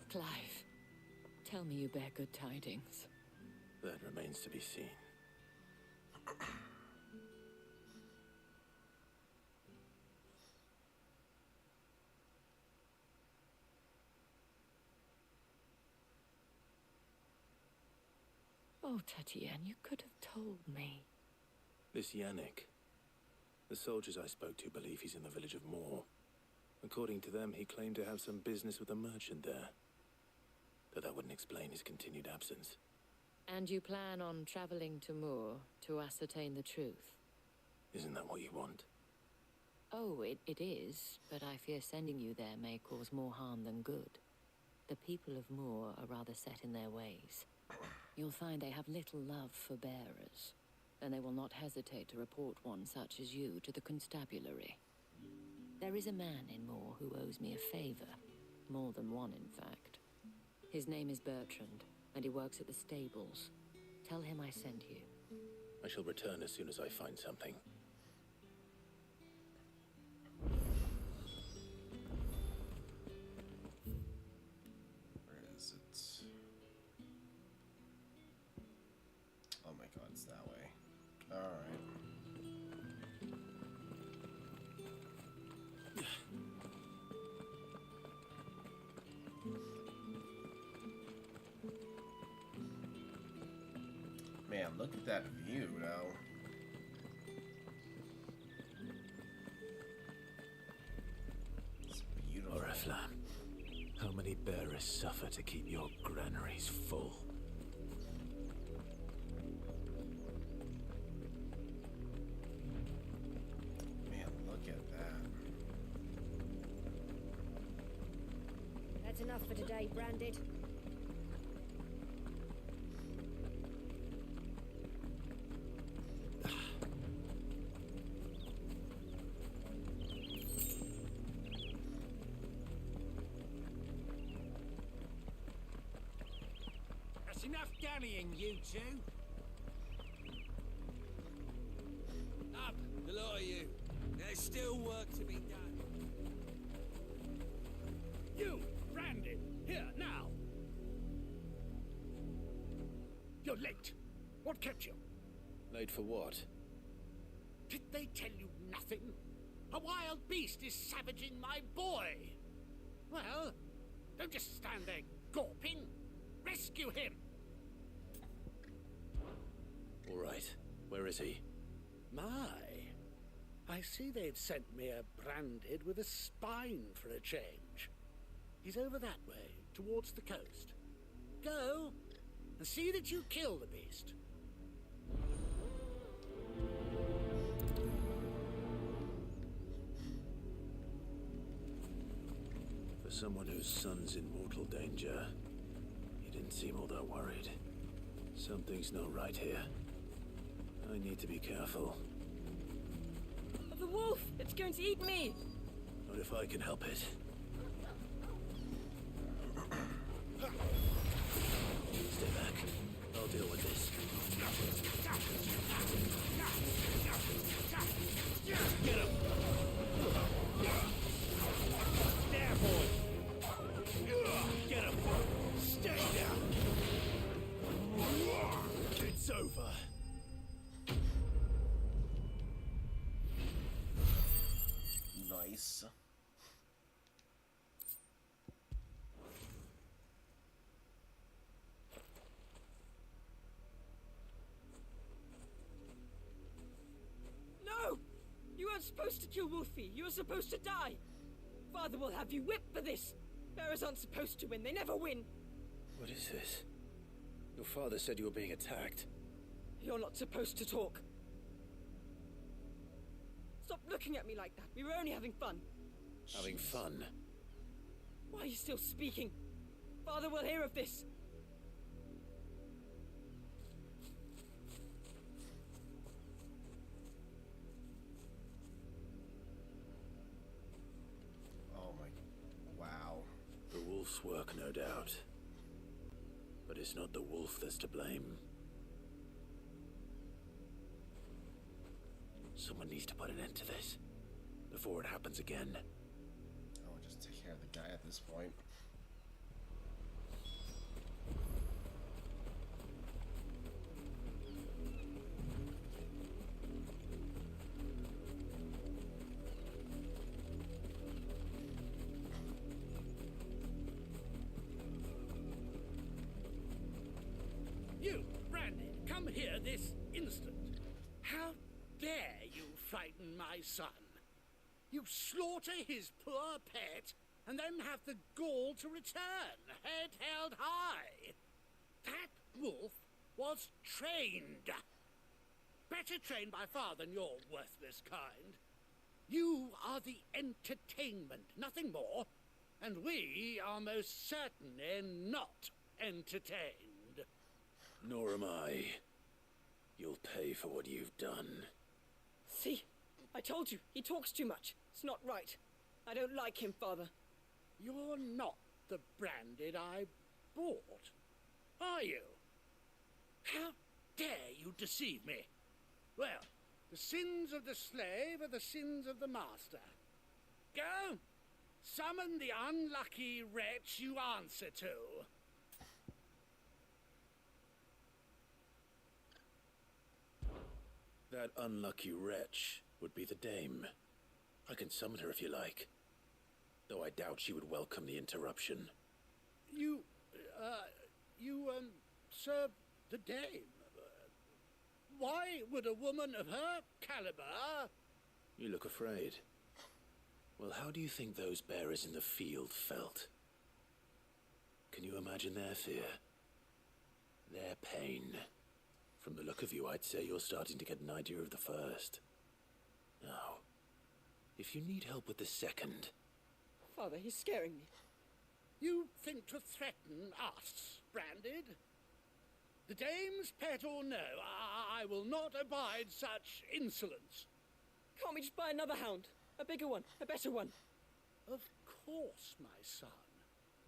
Speaker 4: Clive, tell me you bear good tidings.
Speaker 5: That remains to be seen.
Speaker 3: Oh, Tatienne, you could have told me.
Speaker 5: This Yannick. The soldiers I spoke to believe he's in the village of Moor. According to them, he claimed to have some business with a merchant there. But that wouldn't explain his continued absence.
Speaker 3: And you plan on traveling to Moor to ascertain the truth?
Speaker 5: Isn't that what you want?
Speaker 3: Oh, it is, but I fear sending you there may cause more harm than good. The people of Moor are rather set in their ways. You'll find they have little love for bearers, and they will not hesitate to report one such as you to the constabulary. There is a man in Moor who owes me a favor. More than one, in fact. His name is Bertrand, and he works at the stables. Tell him I sent you.
Speaker 5: I shall return as soon as I find something.
Speaker 1: Where is it? Oh my god, it's that way. Alright. Man, look at that view now. It's beautiful.
Speaker 5: Oriflamme, how many bearers suffer to keep your granaries full?
Speaker 1: Man, look at that.
Speaker 17: That's enough for today, Branded.
Speaker 7: That's enough dallying, you two.
Speaker 15: Up, the lot of you. There's still work to be done.
Speaker 19: You, Brandon, here, now. You're late. What kept you?
Speaker 5: Late for what?
Speaker 19: Did they tell you nothing? A wild beast is savaging my boy. Well, don't just stand there gawping. Rescue him.
Speaker 5: All right. Where is he?
Speaker 21: My, I see they've sent me a Branded with a spine for a change. He's over that way, towards the coast. Go, and see that you kill the beast.
Speaker 5: For someone whose son's in mortal danger, he didn't seem all that worried. Something's not right here. I need to be careful.
Speaker 18: The wolf! It's going to eat me!
Speaker 5: Not if I can help it. Stay back. I'll deal with this.
Speaker 7: Get him! There, boy! Get him! Stay down!
Speaker 16: It's over.
Speaker 1: Nice.
Speaker 18: No! You weren't supposed to kill Wolfie. You were supposed to die. Father will have you whipped for this. Bearers aren't supposed to win. They never win.
Speaker 5: What is this? Your father said you were being attacked.
Speaker 18: You're not supposed to talk. Stop looking at me like that. We were only having fun.
Speaker 5: Having fun?
Speaker 18: Why are you still speaking? Father will hear of this.
Speaker 1: Oh my... Wow.
Speaker 5: The wolf's work, no doubt. But it's not the wolf that's to blame. Someone needs to put an end to this before it happens again.
Speaker 1: I'll just take care of the guy at this point.
Speaker 19: You, Brandon,
Speaker 21: frighten my son. You slaughter his poor pet, and then have the gall to return, head held high. That wolf was trained. Better trained by far than your worthless kind. You are the entertainment, nothing more. And we are most certainly not entertained.
Speaker 5: Nor am I. You'll pay for what you've done.
Speaker 12: See? I told you, he talks too much. It's not right. I don't like him, Father.
Speaker 21: You're not the branded I bought, are you? How dare you deceive me? Well, the sins of the slave are the sins of the master. Go! Summon the unlucky wretch you answer to.
Speaker 5: That unlucky wretch would be the dame. I can summon her if you like. Though I doubt she would welcome the interruption.
Speaker 21: You serve the dame. Why would a woman of her caliber...
Speaker 5: You look afraid. Well, how do you think those bearers in the field felt? Can you imagine their fear? Their pain? From the look of you, I'd say you're starting to get an idea of the first. Now, if you need help with the second...
Speaker 12: Father, he's scaring me.
Speaker 21: You think to threaten us, Branded? The dame's pet or no, I will not abide such insolence.
Speaker 12: Can't we just buy another hound? A bigger one, a better one.
Speaker 21: Of course, my son.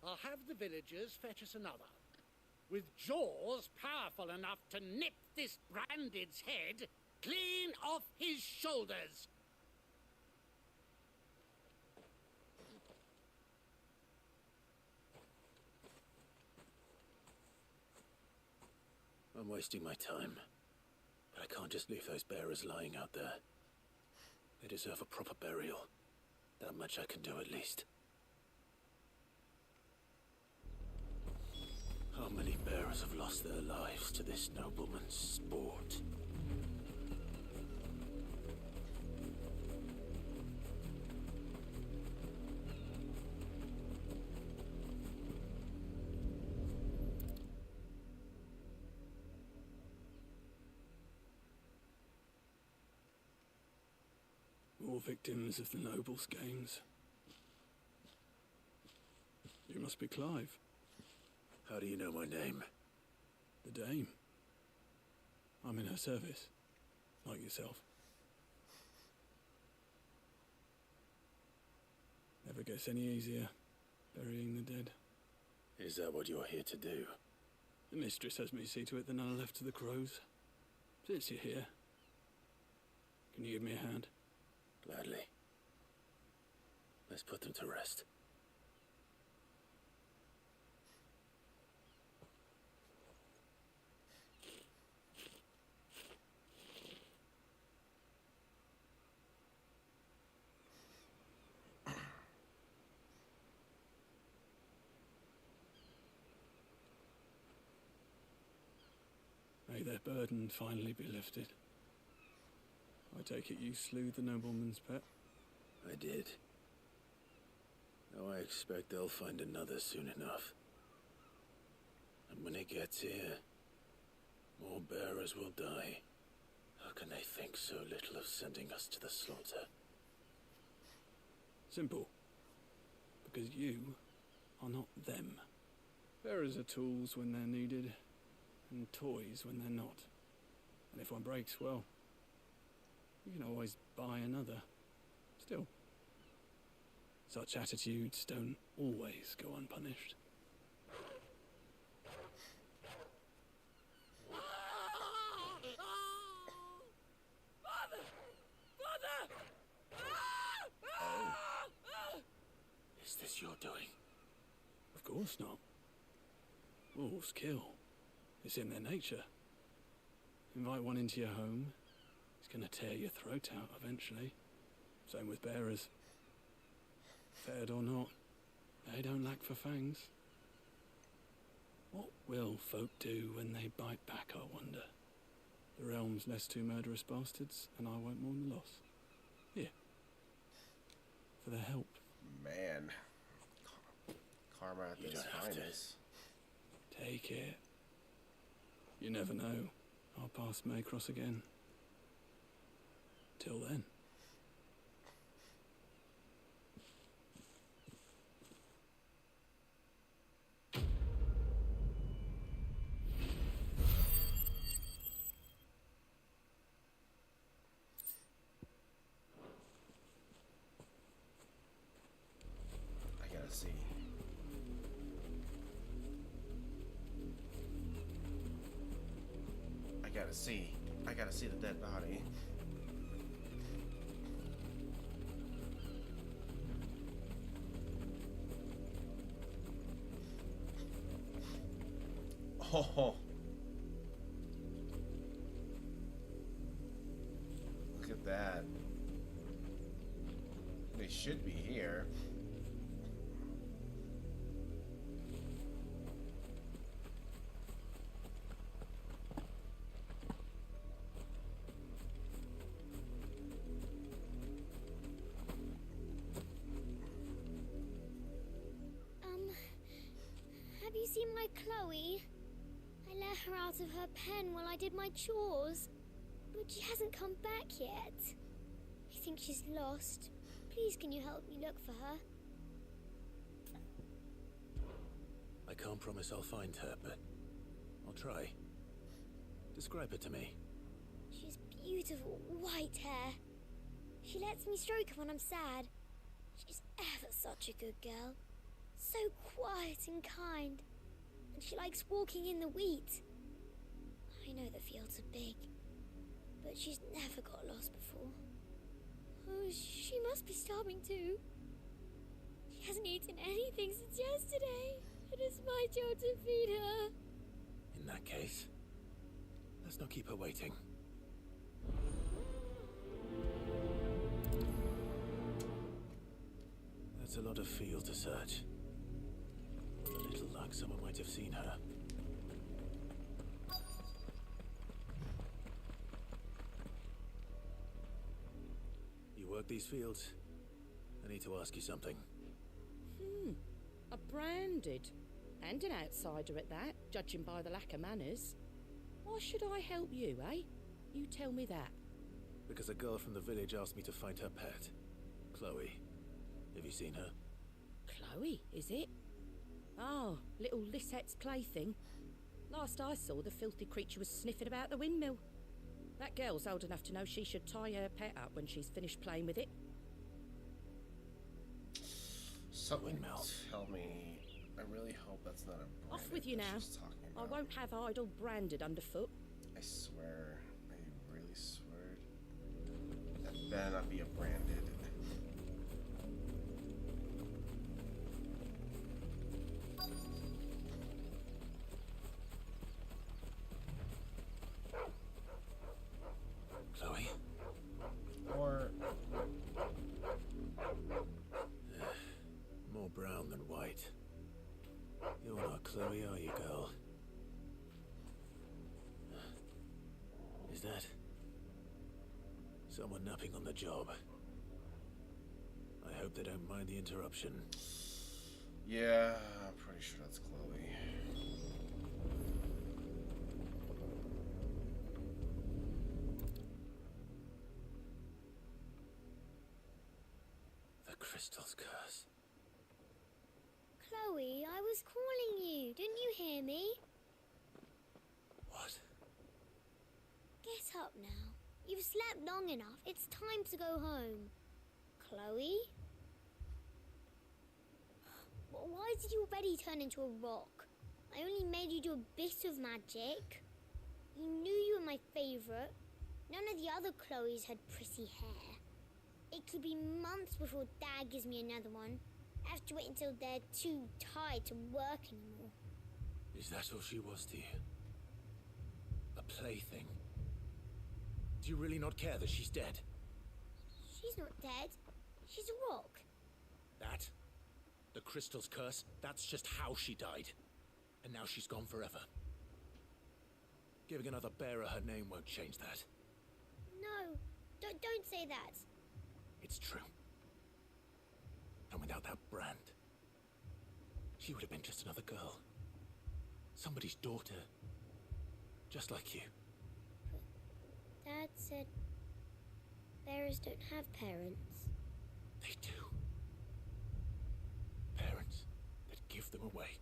Speaker 21: I'll have the villagers fetch us another. With jaws powerful enough to nip this Branded's head clean off his shoulders.
Speaker 5: I'm wasting my time. But I can't just leave those bearers lying out there. They deserve a proper burial. That much I can do at least. How many bearers have lost their lives to this nobleman's sport?
Speaker 16: More victims of the nobles' games. You must be Clive.
Speaker 5: How do you know my name?
Speaker 16: The Dame. I'm in her service, like yourself. Never gets any easier, burying the dead.
Speaker 5: Is that what you're here to do?
Speaker 16: The mistress has me see to it that none are left to the crows. Since you're here, can you give me a hand?
Speaker 5: Gladly. Let's put them to rest.
Speaker 16: May their burden finally be lifted. I take it you slew the nobleman's pet?
Speaker 5: I did. Now I expect they'll find another soon enough. And when it gets here, more bearers will die. How can they think so little of sending us to the slaughter?
Speaker 16: Simple. Because you are not them. Bearers are tools when they're needed, and toys when they're not. And if one breaks, well, you can always buy another. Still, such attitudes don't always go unpunished.
Speaker 21: Father! Father!
Speaker 5: Is this your doing?
Speaker 16: Of course not. Wolves kill. It's in their nature. Invite one into your home, he's gonna tear your throat out eventually. Same with bearers. Fed or not, they don't lack for fangs. What will folk do when they bite back, I wonder? The realm's less two murderous bastards, and I won't mourn the loss.
Speaker 1: Highness.
Speaker 8: Take it. You never know. Our paths may cross again. Till then.
Speaker 1: I gotta see. I gotta see the dead body. Oh. Look at that. They should be here.
Speaker 10: Have you seen my Chloe? I let her out of her pen while I did my chores, but she hasn't come back yet. I think she's lost. Please, can you help me look for her?
Speaker 5: I can't promise I'll find her, but I'll try. Describe her to me.
Speaker 10: She's beautiful white hair. She lets me stroke her when I'm sad. She's ever such a good girl. So quiet and kind. And she likes walking in the wheat. I know the fields are big, but she's never got lost before. Oh, she must be starving too. She hasn't eaten anything since yesterday. It is my job to feed her.
Speaker 5: In that case, let's not keep her waiting. That's a lot of field to search. With a little luck, someone might have seen her. You work these fields? I need to ask you something.
Speaker 3: A branded. And an outsider at that, judging by the lack of manners. Why should I help you, eh? You tell me that.
Speaker 5: Because a girl from the village asked me to find her pet, Chloe. Have you seen her?
Speaker 3: Chloe, is it? Oh, little Lisette's plaything. Last I saw, the filthy creature was sniffing about the windmill. That girl's old enough to know she should tie her pet up when she's finished playing with it.
Speaker 1: Something tell me. I really hope that's not a branded.
Speaker 3: Off with you now. I won't have idle branded underfoot.
Speaker 1: I swear. I really swear. That better not be a branded.
Speaker 5: Chloe?
Speaker 1: Or...
Speaker 5: More brown than white. You're not Chloe, are you, girl? Is that... someone napping on the job? I hope they don't mind the interruption.
Speaker 1: Yeah, I'm pretty sure that's Chloe.
Speaker 5: The crystal's curse.
Speaker 10: Chloe, I was calling you. Didn't you hear me?
Speaker 5: What?
Speaker 10: Get up now. You've slept long enough. It's time to go home. Chloe? Why did you already turn into a rock? I only made you do a bit of magic. You knew you were my favourite. None of the other Chloes had pretty hair. It could be months before Dad gives me another one. I have to wait until they're too tired to work anymore.
Speaker 5: Is that all she was to you? A plaything? Do you really not care that she's dead?
Speaker 10: She's not dead. She's a rock.
Speaker 5: That? The crystal's curse? That's just how she died. And now she's gone forever. Giving another bearer her name won't change that.
Speaker 10: No, don't say that.
Speaker 5: It's true. And without that brand,
Speaker 6: She would have been just another girl. Somebody's daughter. Just like you.
Speaker 10: Dad said bears don't have parents.
Speaker 6: They do. Parents that give them away.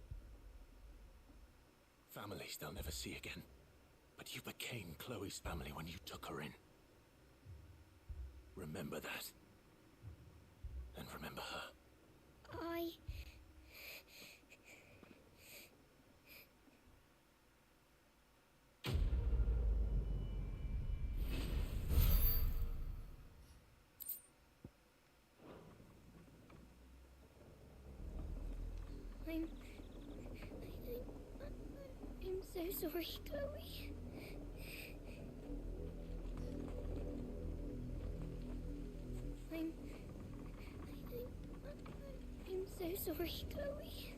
Speaker 6: Families they'll never see again. But you became Chloe's family when you took her in. Remember that. And remember her.
Speaker 10: I'm so sorry, Chloe. I'm so sorry, Chloe.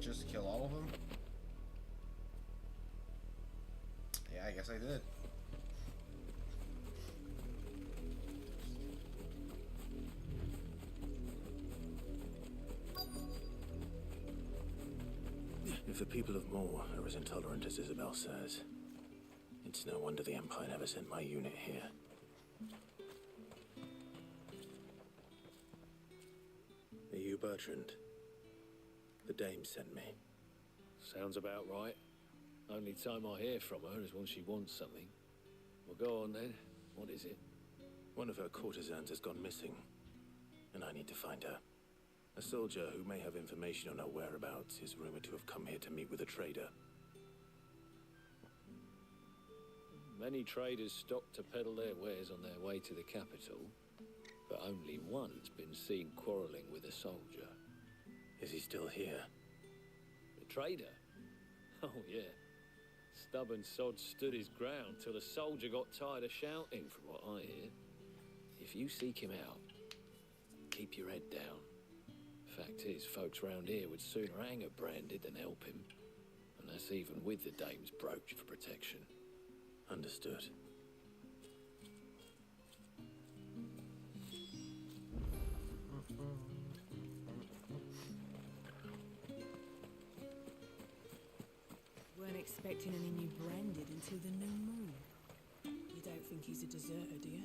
Speaker 1: Just kill all of them? Yeah, I guess I did.
Speaker 5: If the people of Moor are as intolerant as Isabel says, it's no wonder the Empire never sent my unit here. Are you Bertrand? The dame sent me.
Speaker 8: Sounds about right. Only time I hear from her is when she wants something. Well, go on then. What is it?
Speaker 5: One of her courtesans has gone missing, and I need to find her. A soldier who may have information on her whereabouts is rumored to have come here to meet with a trader.
Speaker 8: Many traders stop to peddle their wares on their way to the capital, but only one's been seen quarrelling with a soldier.
Speaker 5: Is he still here?
Speaker 8: The trader? Oh, yeah. Stubborn sod stood his ground till the soldier got tired of shouting, from what I hear. If you seek him out, keep your head down. Fact is, folks round here would sooner hang a branded than help him. And that's even with the dame's brooch for protection.
Speaker 5: Understood.
Speaker 4: Weren't expecting any new branded until the new moon. You don't think he's a deserter, do you?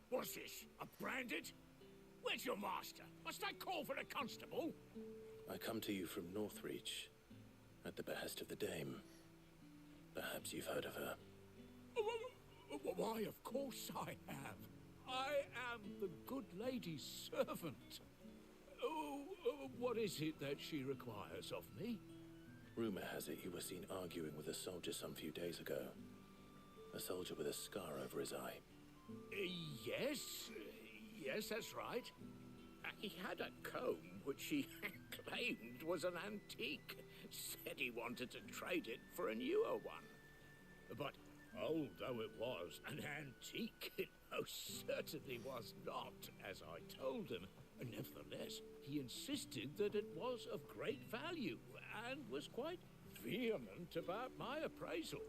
Speaker 16: What's this? A branded? Where's your master? Must I call for the constable?
Speaker 5: I come to you from Northreach, at the behest of the dame. Perhaps you've heard of her.
Speaker 16: Why, of course I have. I am the good lady's servant. What is it that she requires of me?
Speaker 5: Rumor has it you were seen arguing with a soldier some few days ago. A soldier with a scar over his eye.
Speaker 16: Yes, that's right. He had a comb which he claimed was an antique. Said he wanted to trade it for a newer one. But although it was an antique, it most certainly was not, as I told him. Nevertheless, he insisted that it was of great value and was quite vehement about my appraisal.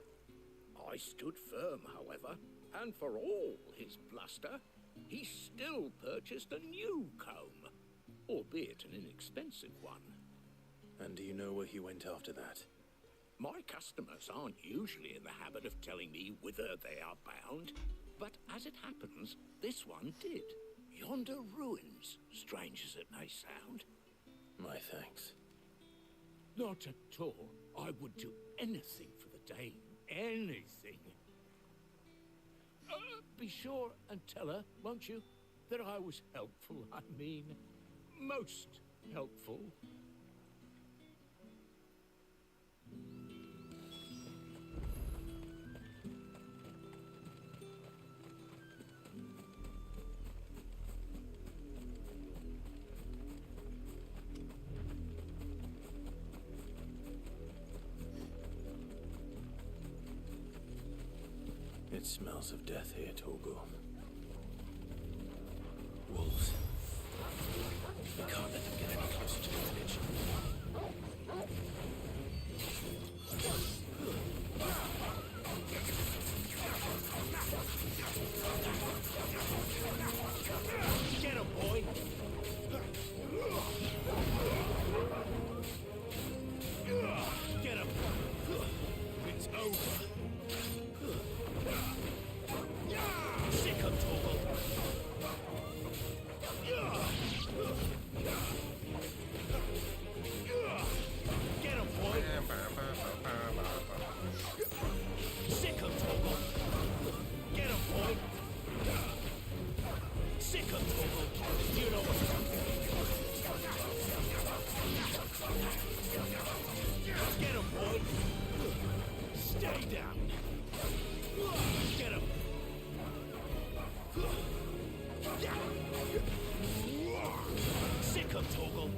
Speaker 16: I stood firm, however, and for all his bluster, he still purchased a new comb, albeit an inexpensive one.
Speaker 5: And do you know where he went after that?
Speaker 16: My customers aren't usually in the habit of telling me whither they are bound, but as it happens, this one did. Yonder ruins, strange as it may sound.
Speaker 5: My thanks.
Speaker 16: Not at all. I would do anything for the dame. Anything. Be sure and tell her, won't you, that I was helpful. I mean, most helpful.
Speaker 5: It smells of death here, Torgal. Wolves. We can't let them get any closer to the village.
Speaker 21: Get him, boy! Get him! It's over! Sick him, Torgal! Get him, boy! Sick him, Torgal! Get him, boy! Sick him, Torgal! You know what to do! Get him, boy! Stay down! Get him! Sick him, Torgal!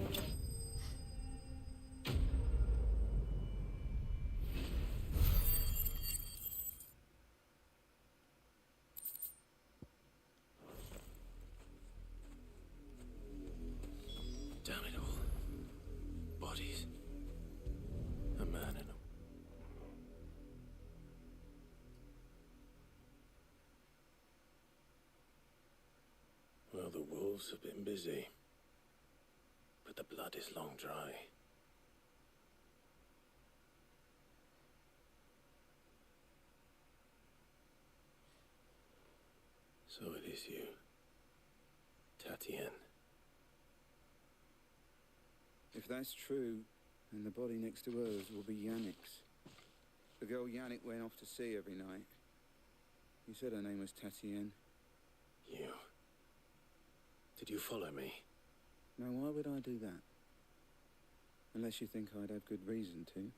Speaker 5: Damn it all. Bodies. A man and a... Well, the wolves have been busy. But the blood is long dry. So it is you, Tatienne.
Speaker 2: If that's true, then the body next to hers will be Yannick's. The girl Yannick went off to see every night. You said her name was Tatienne.
Speaker 5: You... Did you follow me?
Speaker 2: Now, why would I do that? Unless you think I'd have good reason to.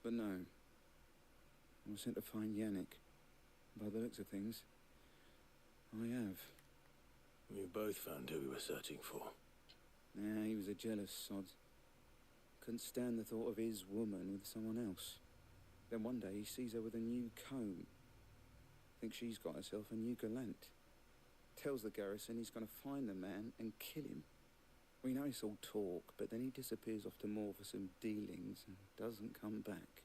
Speaker 2: But no. I was sent to find Yannick. By the looks of things, I have.
Speaker 5: We both found who we were searching for.
Speaker 2: Nah, he was a jealous sod. Couldn't stand the thought of his woman with someone else. Then one day he sees her with a new comb. Thinks she's got herself a new gallant. Tells the garrison he's going to find the man and kill him. We know it's all talk, but then he disappears off to Moor for some dealings and doesn't come back.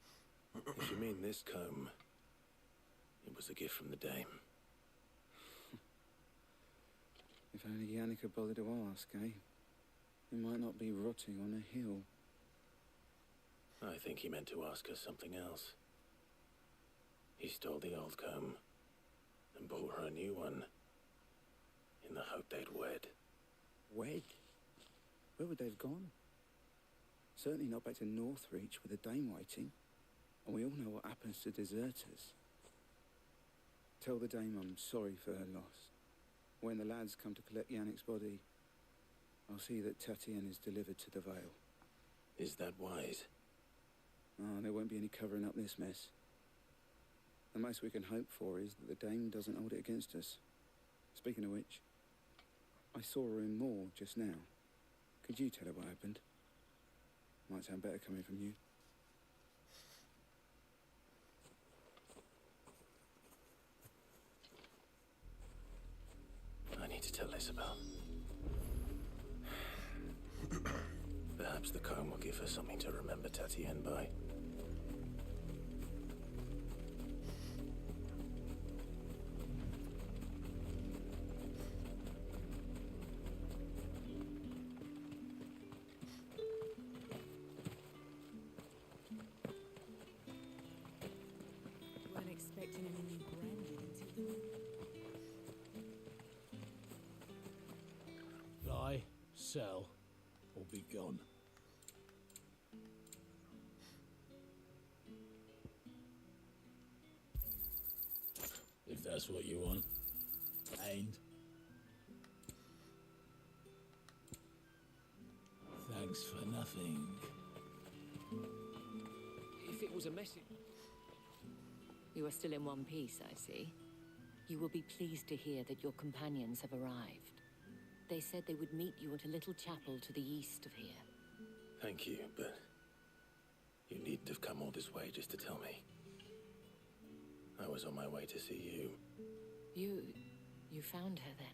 Speaker 5: If you mean this comb, it was a gift from the dame.
Speaker 2: If only Yannick had bothered to ask, eh? He might not be rotting on a hill.
Speaker 5: I think he meant to ask her something else. He stole the old comb and bought her a new one in the hope they'd wed.
Speaker 2: Wed? Where would they have gone? Certainly not back to Northreach with a dame waiting. And we all know what happens to deserters. Tell the dame I'm sorry for her loss. When the lads come to collect Yannick's body, I'll see that Tatienne is delivered to the Vale.
Speaker 5: Is that wise?
Speaker 2: Oh, there won't be any covering up this mess. The most we can hope for is that the dame doesn't hold it against us. Speaking of which, I saw her in Moor just now. Could you tell her what happened? Might sound better coming from you.
Speaker 5: I need to tell Isabel. Perhaps the comb will give her something to remember Tatienne by.
Speaker 4: Weren't expecting anything branded until the...
Speaker 20: Lie, sell, or be gone. If that's what you want. And thanks for nothing.
Speaker 8: If it was a message...
Speaker 3: You are still in one piece, I see. You will be pleased to hear that your companions have arrived. They said they would meet you at a little chapel to the east of here.
Speaker 5: Thank you, but you needn't have come all this way just to tell me. I was on my way to see you.
Speaker 3: You found her then?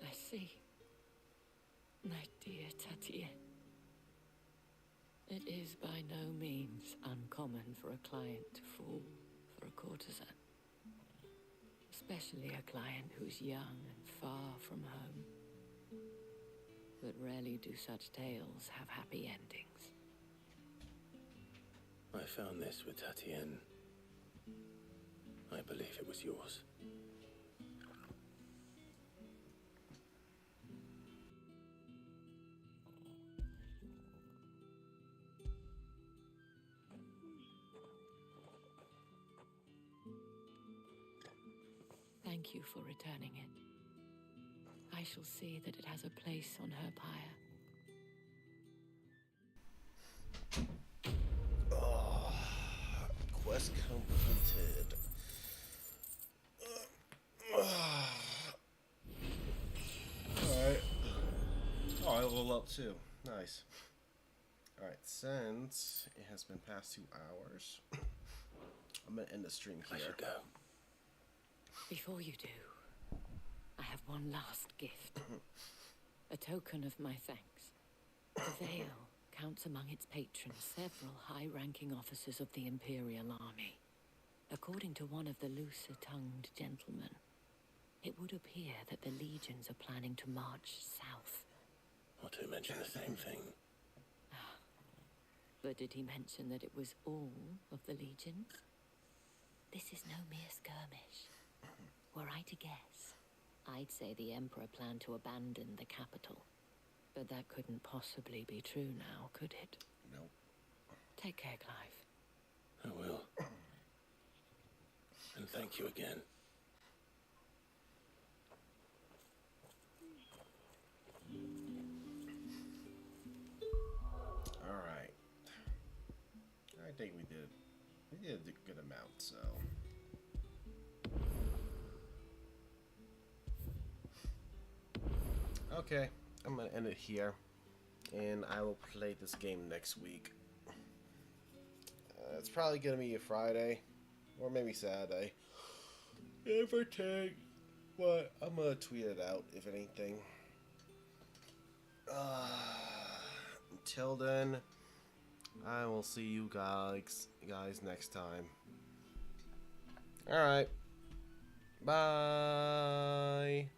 Speaker 3: I see. My dear Tatienne. It is by no means uncommon for a client to fall for a courtesan. Especially a client who's young and far from home. But rarely do such tales have happy endings.
Speaker 5: I found this with Tatienne. I believe it was yours.
Speaker 3: Thank you for returning it. I shall see that it has a place on her pyre.
Speaker 1: Oh, quest completed. Alright. Oh, I leveled up too. Nice. Alright, since it has been past 2 hours, I'm gonna end the stream here.
Speaker 5: I should go.
Speaker 3: Before you do, I have one last gift. A token of my thanks. The Vale counts among its patrons several high-ranking officers of the Imperial Army. According to one of the looser-tongued gentlemen, it would appear that the legions are planning to march south.
Speaker 5: Not to mention the same thing.
Speaker 3: But did he mention that it was all of the legions? This is no mere skirmish. Were I to guess, I'd say the Emperor planned to abandon the capital. But that couldn't possibly be true now, could it?
Speaker 1: Nope.
Speaker 3: Take care, Clive.
Speaker 5: I will. And thank you again.
Speaker 1: Alright. I think we did a good amount, so. Okay, I'm gonna end it here, and I will play this game next week. It's probably gonna be a Friday, or maybe Saturday. If I take, but I'm gonna tweet it out if anything. Until then, I will see you guys next time. All right, bye.